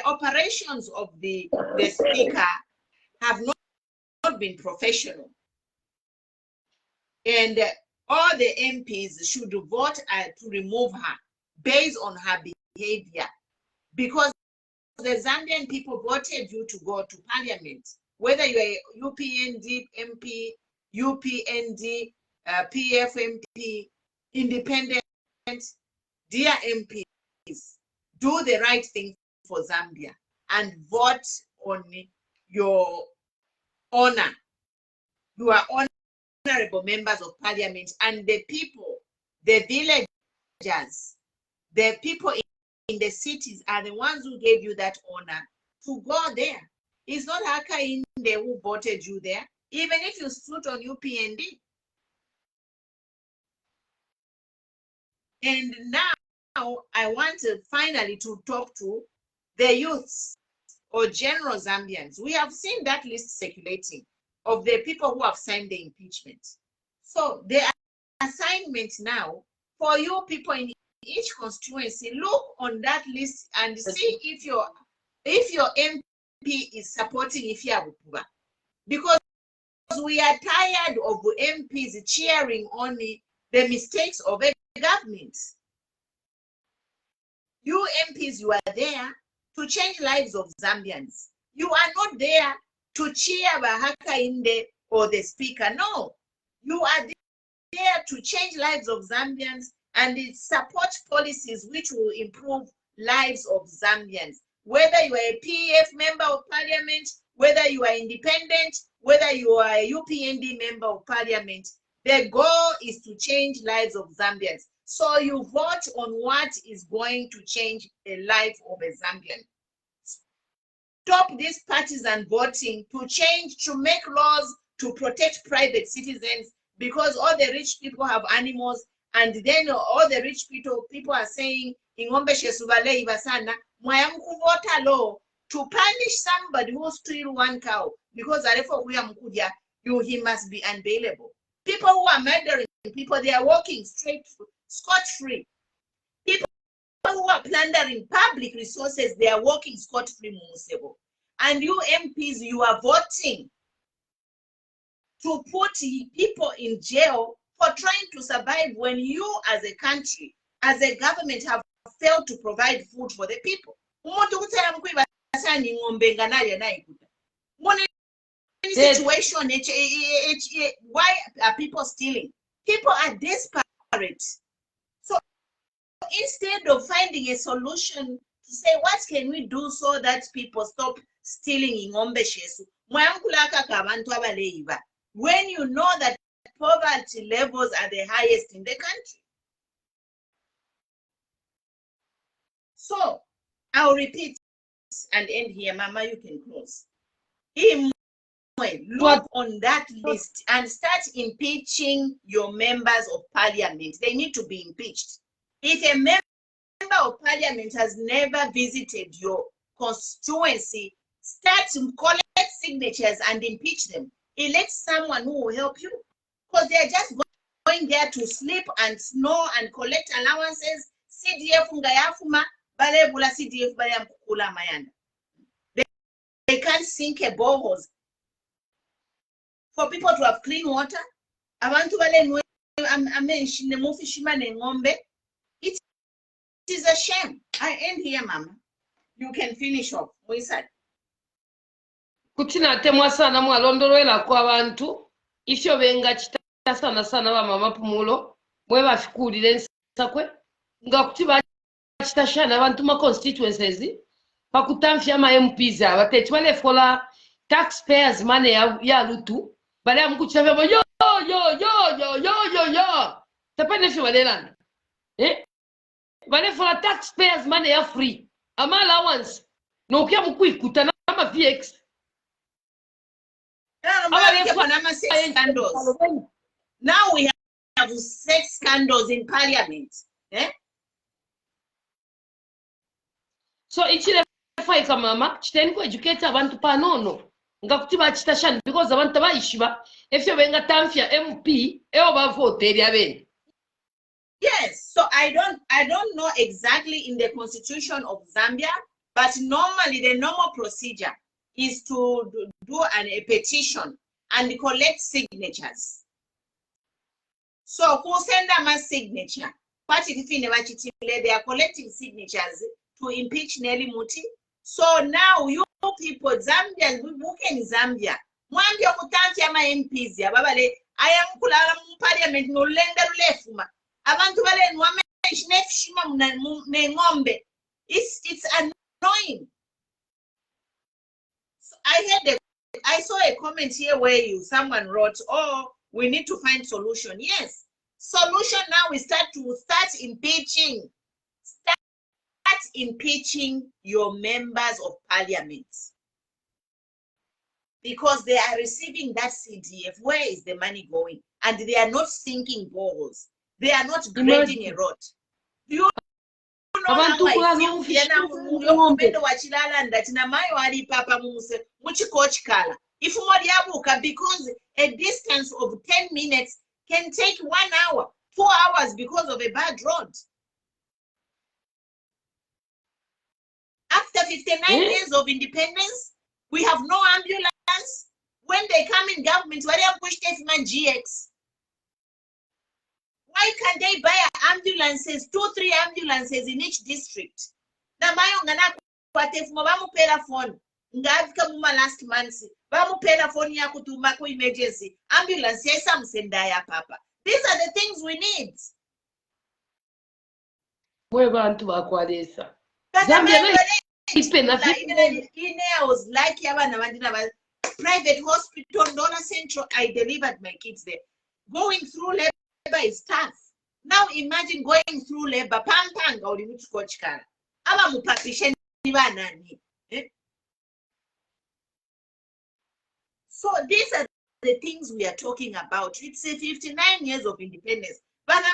operations of the speaker have not been professional, and all the MPs should vote to remove her based on her behavior, because the Zambian people voted you to go to parliament, whether you are UPND MP, UPND, PF MP, independent, dear MPs, do the right thing for Zambia and vote on your honor. You are honorable members of parliament, and the people, the villagers, the people in the cities are the ones who gave you that honor to go there. It's not Hakainde who voted you there, even if you stood on UPND. And now I want to finally to talk to the youths or general Zambians. We have seen that list circulating of the people who have signed the impeachment. So the assignment now for you people in each constituency, look on that list and see if your MP is supporting Ifyabukuba. Because we are tired of MPs cheering only the mistakes of a government. You MPs, you are there to change lives of Zambians. You are not there to cheer Hakainde or the speaker. No, you are there to change lives of Zambians and support policies which will improve lives of Zambians. Whether you are a PF member of parliament, whether you are independent, whether you are a UPND member of parliament, the goal is to change lives of Zambians. So you vote on what is going to change the life of a Zambian. Stop this partisan voting to change, to make laws to protect private citizens, because all the rich people have animals, and then all the rich people are saying, law to punish somebody who steal one cow, because he must be unbailable. People who are murdering people, they are walking straight, scot-free. People who are plundering public resources, they are walking scot-free. And you MPs, you are voting to put people in jail for trying to survive when you as a country, as a government, have failed to provide food for the people. Situation, why are people stealing? People are desperate. So instead of finding a solution to say, what can we do so that people stop stealing in Ombeshesu? When you know that poverty levels are the highest in the country. So I'll repeat and end here. Mama, you can close. Look on that list and start impeaching your members of parliament. They need to be impeached. If a member of parliament has never visited your constituency, start to collect signatures and impeach them. Elect someone who will help you, because they're just going there to sleep and snore and collect allowances. CDF CDF they can't sink a borehole for people to have clean water. It is a shame. I end here, Mama. You can finish off. Kutina temwa sana mwalondolwela kwa abantu ifyo benga chita sana ba mama pumulo mwe bafikulire nsakwe nga kuti bachitashana abantu ma constituencies pakutamfya ma MPs abateti bale fola taxpayers money ya lutu bale amukuchave yo tapane fyo balelana bale fola taxpayers money ya free ama allowance no kya mukwikuta na ma VX. Now we have 6 scandals in parliament. So ichile faika mama chiteni ku educate abantu panono ngakuti bachitashana because abantu bayishiba efyo benga tamfya MP eo bavote eri abene. Yes, so I don't know exactly in the constitution of Zambia, but normally the normal procedure is to do a petition and collect signatures. So who send them a signature? They are collecting signatures to impeach Nelly Muti. So now you people, Zambians, we book in Zambia. Mwambia kutanti ama MPs ya babale aya mkulala mu parliament no lenda lefuma. Abantu bale nwame nefshima ngombe. It's annoying. I heard the I saw a comment here where someone wrote, oh, we need to find solution. Yes, solution now is start impeaching. Start impeaching your members of parliament. Because they are receiving that CDF. Where is the money going? And they are not sinking balls. They are not grading a road. Do you know how I feel? Because a distance of 10 minutes can take 1 hour, 4 hours because of a bad road. After 59 years of independence, we have no ambulance. When they come in government, why they push GX? Why can't they buy ambulances, 2-3 ambulances in each district? Now, my phone. Last month, phone emergency ambulance. Yes, papa. These are the things we need. I was like private hospital, Donna Central. I delivered my kids there. Going through labor is tough. Now imagine going through labor. Pampanga or the coach car. So these are the things we are talking about. It's 59 years of independence. But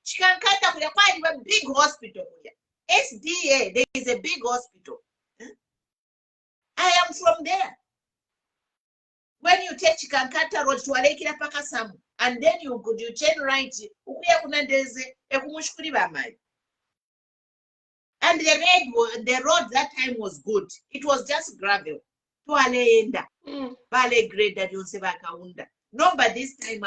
Chikankata kuya a big hospital. SDA, there is a big hospital. I am from there. When you take Chikankata Road to Alekira Pakasam, and then you turn right, and the road that time was good. It was just gravel. No, but this time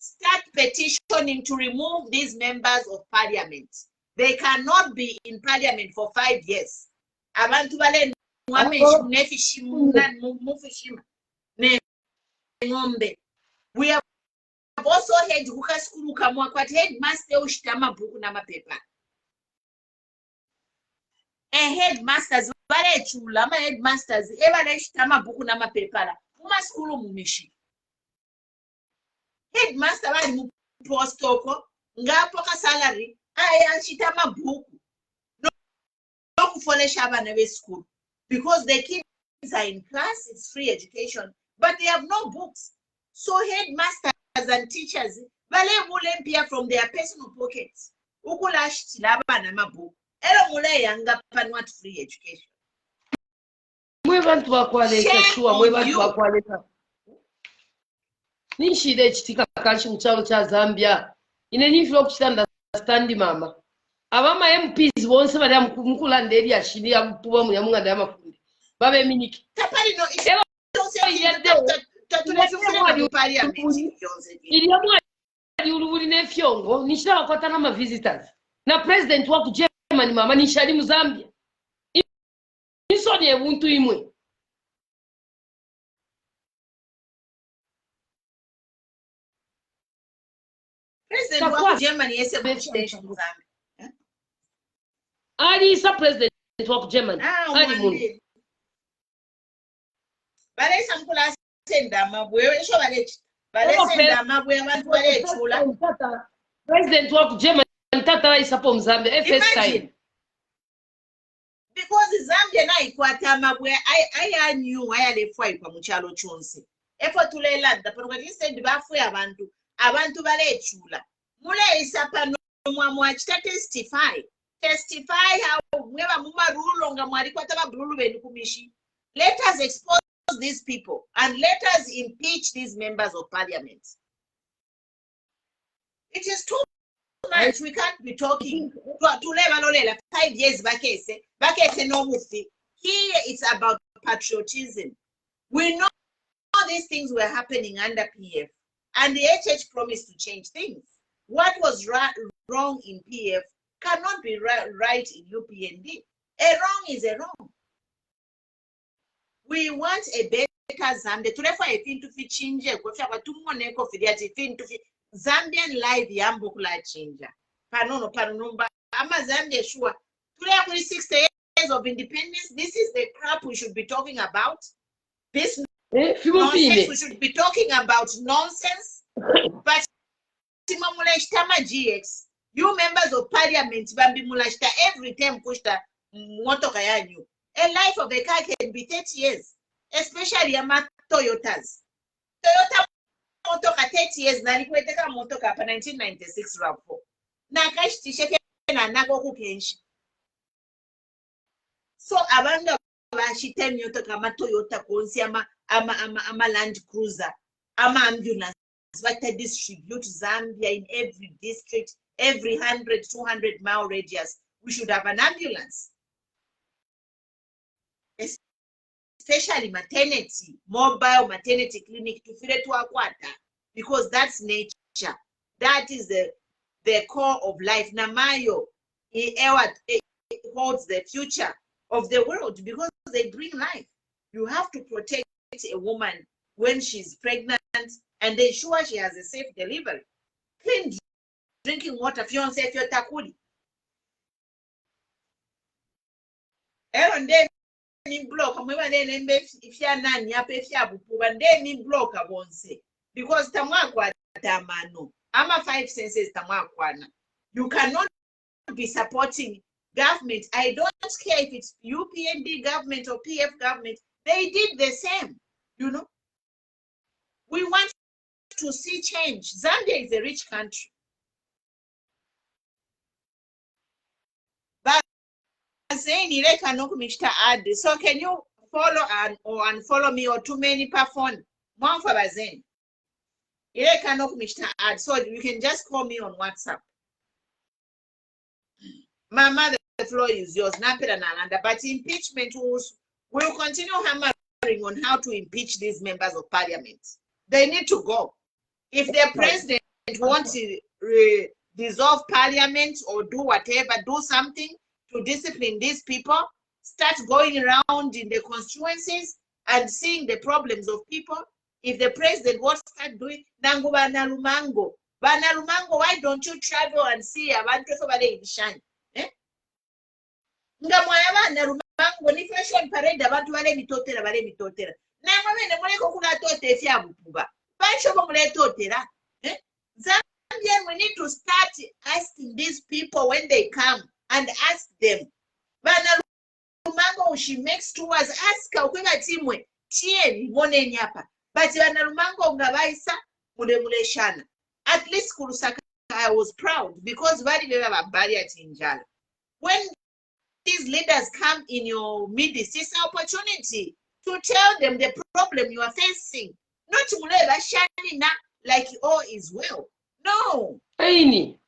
start petitioning to remove these members of parliament. They cannot be in parliament for 5 years. We have also had headmaster ushtama buku na mapepa. Headmasters vale chula ma headmasters evale ushtama buku na mapepa. Uma skulu mumishi. Headmaster wali mu postoko ngapo ka salary aya chitama buku no kufolesha abana be school because the kids are in class. It's free education, but they have no books. So headmasters and teachers vale mulempia from their personal pockets ukulashitila abana mabuku ero mule yanga panwat free education. Mwe bantu bakwaleka shuwa mwe bantu bakwaleka nishide chitika kashi mchalo cha Zambia ine nifilo kuchitanda standi mama abama MPs bonse bali mkulandeli ya shini ya mpuwa munyamunga ndaya mafundi babe miniki Tapari no iliyamwa ulubuli nefyongo nishila wakwata na visitors na president waku Germany mama nishali mu Zambia nisoni ebuntu imwe. President waku Germany yese mchitesha mu Zambia. Ali isa president waku Germany ali mundu bale sampula senda mabwe sho bale senda mabwe abantu bale chula president waku Germany tata isa po Zambia first time because Zambia na ikwata mabwe aya new aya lefwa ikwa muchalo chonse efo tulela ndaporuka disend bafu abantu bale chula mule isa pano mwa chita testify how mweba mumarulo nga mwali kwata babululu benu kumishi. Let us expose these people and let us impeach these members of parliament. It is too much. We can't be talking to 5 years bakese no mufi. Here it's about patriotism. We know these things were happening under PF and the HH promised to change things. What was wrong in PF cannot be right in UPND. A wrong is a wrong. We want a better Zambia. Tulefa ifintu fi chinje kwa kwa tumoneko fidiati ifintu fi Zambian life yambo kula chinja. Panono ama Zambia shua. Tulea kuli 60 of independence. This is the crap we should be talking about. This Fimo nonsense, fine. we should be talking about nonsense. But GX, you members of parliament, every time kushta motoka yanyu. A life of a car can be 30 years, especially Toyotas. Toyota motoka 30 years, na likweteka motoka pa 1996 RAV4. Nakashitisheke na nago kukenshi. So abanga bashite motoka ama Toyota konsi ama Land Cruiser, ama ambulance. But they distribute Zambia in every district, every 100, 200 mile radius. We should have an ambulance. Especially maternity, mobile maternity clinic to file to Akwata, because that's nature. That is the core of life. Namayo, it holds the future of the world because they bring life. You have to protect a woman when she's pregnant and ensure she has a safe delivery. Clean drinking water, fiance, if you're takuli. And then in block, if you're nani, if you're and then in block, I won't say. Because Tamakwa Tamano, I'm a 5 senses Tamakwana. You cannot be supporting government. I don't care if it's UPND government or PF government, they did the same, you know. We want to see change. Zambia is a rich country. But saying so can you follow or unfollow me or too many phone? One for Bazen. So you can just call me on WhatsApp. Mama, the floor is yours. But impeachment will continue hammering on how to impeach these members of parliament. They need to go. If the president wants to dissolve parliament or do whatever, do something to discipline these people, start going around in the constituencies and seeing the problems of people. If the president wants to start doing Nango Banalumango, why don't you travel and see abantu somebody in shine? Ngamwaya Banalumango, ni fashion parade abantu bale mitotera. Namwe ne muleko kula tote fya bupuba. Zambian, we need to start asking these people when they come and ask them. Banalumango, she makes tours, ask her, timwe, tien, mone nyapa. But Banalumango ngabaisa, muleshana. At least Kurusaka, I was proud because when these leaders come in your midst, it's an opportunity to tell them the problem you are facing. Not shining like all is well. No. Things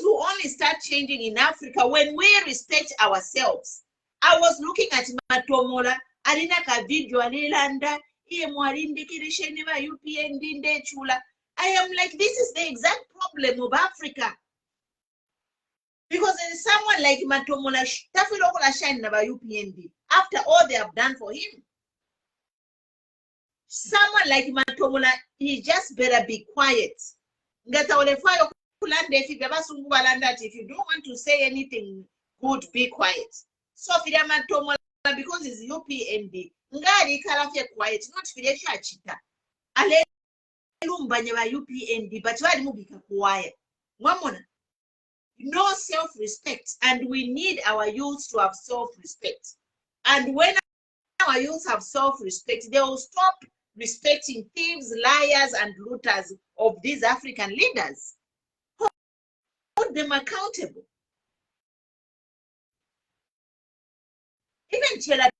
will only start changing in Africa when we respect ourselves. I was looking at Matomola, Alina Kavidjo, Alilanda, I am like, this is the exact problem of Africa. Because there is someone like Matomola, shine about UPND after all they have done for him. Someone like Matomola, he just better be quiet. If you don't want to say anything good, be quiet. So Matomola, because it's UPND, ngari kalafia quiet, not Fidelia Chita. Ale UPND, but why mubika quiet? Wamona. No self-respect, and we need our youth to have self-respect. And when our youth have self-respect, they will stop respecting thieves, liars, and looters of these African leaders. Hold them accountable. Even Chela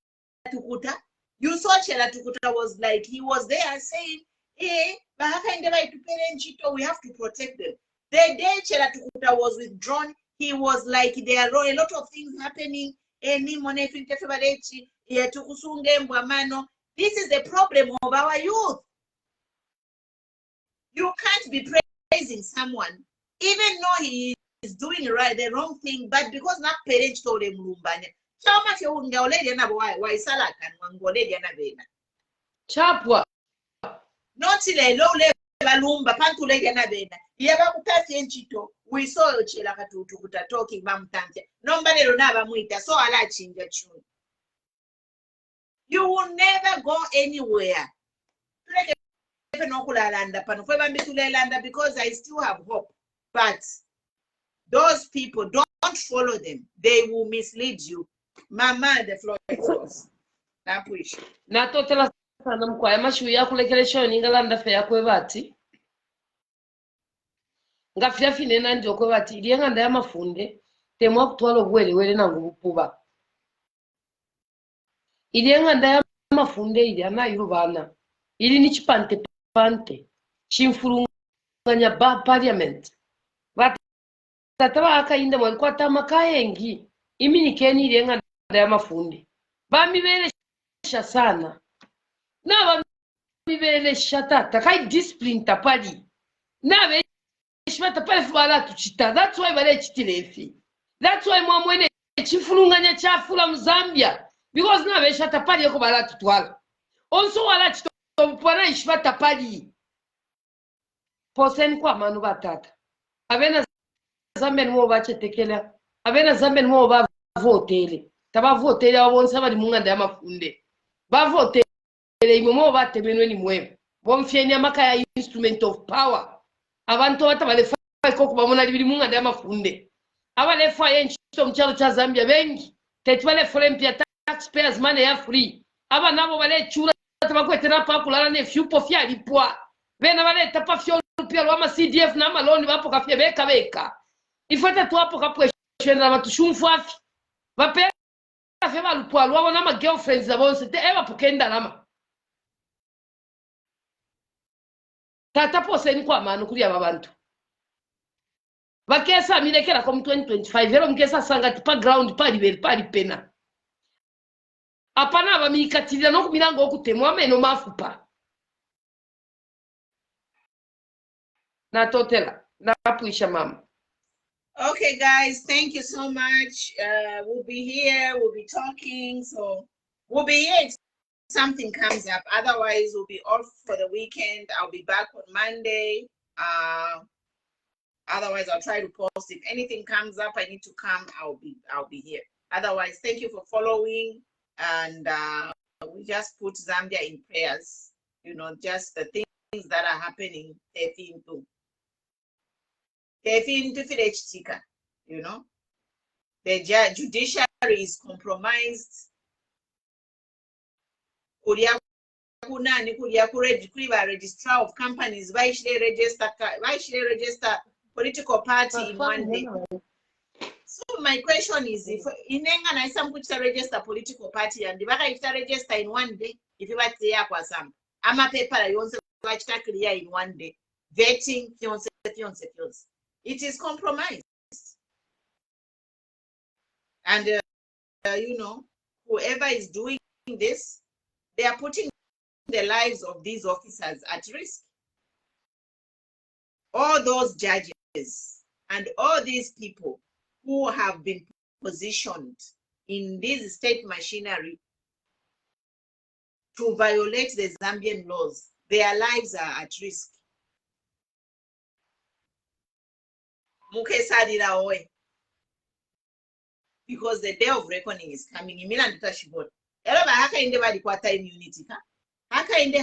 Tukuta, you saw Chela Tukuta was like, he was there saying, hey, we have to protect them. The day Chela Tukuta was withdrawn, he was like, there are a lot of things happening. This is the problem of our youth. You can't be praising someone, even though he is doing the wrong thing, but because not parents told him Chapwa. Not till a low level balumba, pantulege na bena. Yaba kutati enchito, we saw chela katutu kuta talking bamutantya nomba lero nabamwita so ala chinja chuni. You will never go anywhere. Because I still have hope. But those people, don't follow them. They will mislead you. Mama, the floor is yours. Natotela sana mkwaya mashu ya kulekelesha ningalanda fe yakwe bati. Ngafya fine na ndio kwe bati ilienga nda ya mafunde temwa kutwalo wele na ngubupuba. Ilienga nda ya mafunde ili anayo bana. Ili ni chipante chimfurunganya ba parliament. Batatawa akainda walikuwa tamakaengi. Imi nikeni ilienga nda ya mafunde. Bamibelesha sana. Na bamibelesha tata kai discipline tapali. Na beshima tapali fubala tuchita. That's why bale chitilefi. That's why mwamwene chifulunganya chafula mzambia. Because na besha tapali yako bala tutwala. Also wala chitopwana ishima tapali. Posen kwa manu batata. Abena zamben mo bache tekela. Abena zamben mo ba votele. Taba votele wabonsa bali munganda ya mafunde. Ba votele imomo batemenwe ni mwewe. Bomfyeni amaka ya instrument of power. Abantu batabale fa ko kubamona libiri munganda ya mafunde. Abale fa yenchito mchalo cha Zambia bengi. Tetwale folempia taxpayers money ya free. Aba nabo bale chura tabakwetera pa kulala ne fyupo fya lipwa. Bena bale tapa fyo pia lwa ma CDF na maloni bapo kafye beka. Ifata tu hapo kapwe shwenda batushumfu afi. Bape fe balupwa lwa na ma girlfriends zabonse te eba pokenda lama. Tata poseni kwa manu kuri ababantu. Bakesa milekera kom 2025 ero mkesa sanga tipa ground pali pena. Apana abamikatirira no kumirango okutemwa meno mafupa. Natotela napuisha mama. Okay, guys, thank you so much. We'll be here, we'll be talking, so we'll be here if something comes up. Otherwise, we'll be off for the weekend. I'll be back on Monday. Otherwise, I'll try to post. If anything comes up, I need to come, I'll be here. Otherwise, thank you for following, and we just put Zambia in prayers. You know, just the things that are happening. You know, the judiciary is compromised. Registrar of companies, why should they register political party in one day? So my question is, if inenga na some could register political party and if they register in one day, if you want to hear some, I'm a paper you want to clear in one day, vetting, fiance. It is compromised. And, you know, whoever is doing this, they are putting the lives of these officers at risk. All those judges and all these people who have been positioned in this state machinery to violate the Zambian laws, their lives are at risk. Because the day of reckoning is coming. Haka inde balikwata immunity ka? Haka inde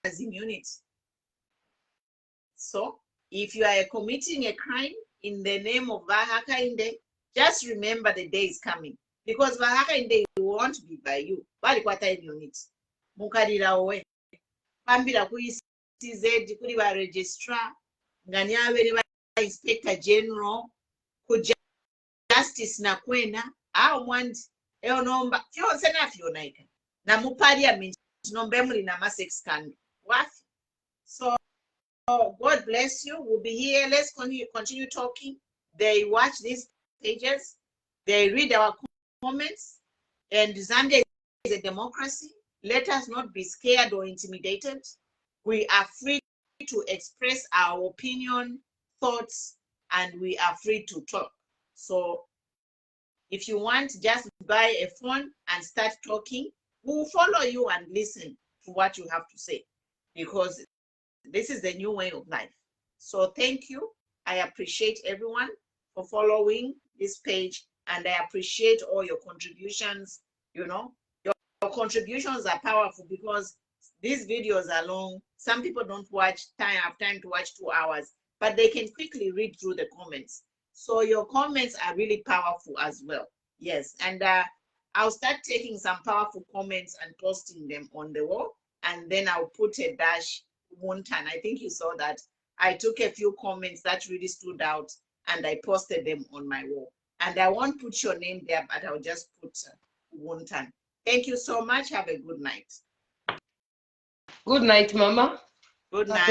has immunity. So if you are committing a crime in the name of Haka inde, just remember the day is coming. Because Haka inde won't be by you. Balikwata immunity. Mukadira owe. Pambira ku CZ kuri ba registrar ngani abere ba inspector general ku justice na kwena au mwandi eo nomba fyonse na fyonaika na mu parliament nombe muli na sex scandal wafi. So God bless you. We'll be here. Let's continue talking. They watch these pages, they read our comments, and Zambia is a democracy. Let us not be scared or intimidated. We are free to express our opinion, thoughts, and we are free to talk. So if you want, just buy a phone and start talking. We'll follow you and listen to what you have to say, because this is the new way of life. So thank you. I appreciate everyone for following this page, and I appreciate all your contributions. You know, your contributions are powerful because these videos are long. Some people don't have time to watch 2 hours, but they can quickly read through the comments. So your comments are really powerful as well. Yes, and I'll start taking some powerful comments and posting them on the wall, and then I'll put a dash Wuntan. I think you saw that. I took a few comments that really stood out and I posted them on my wall. And I won't put your name there, but I'll just put Wuntan. Thank you so much. Have a good night. Good night, Mama. Good night.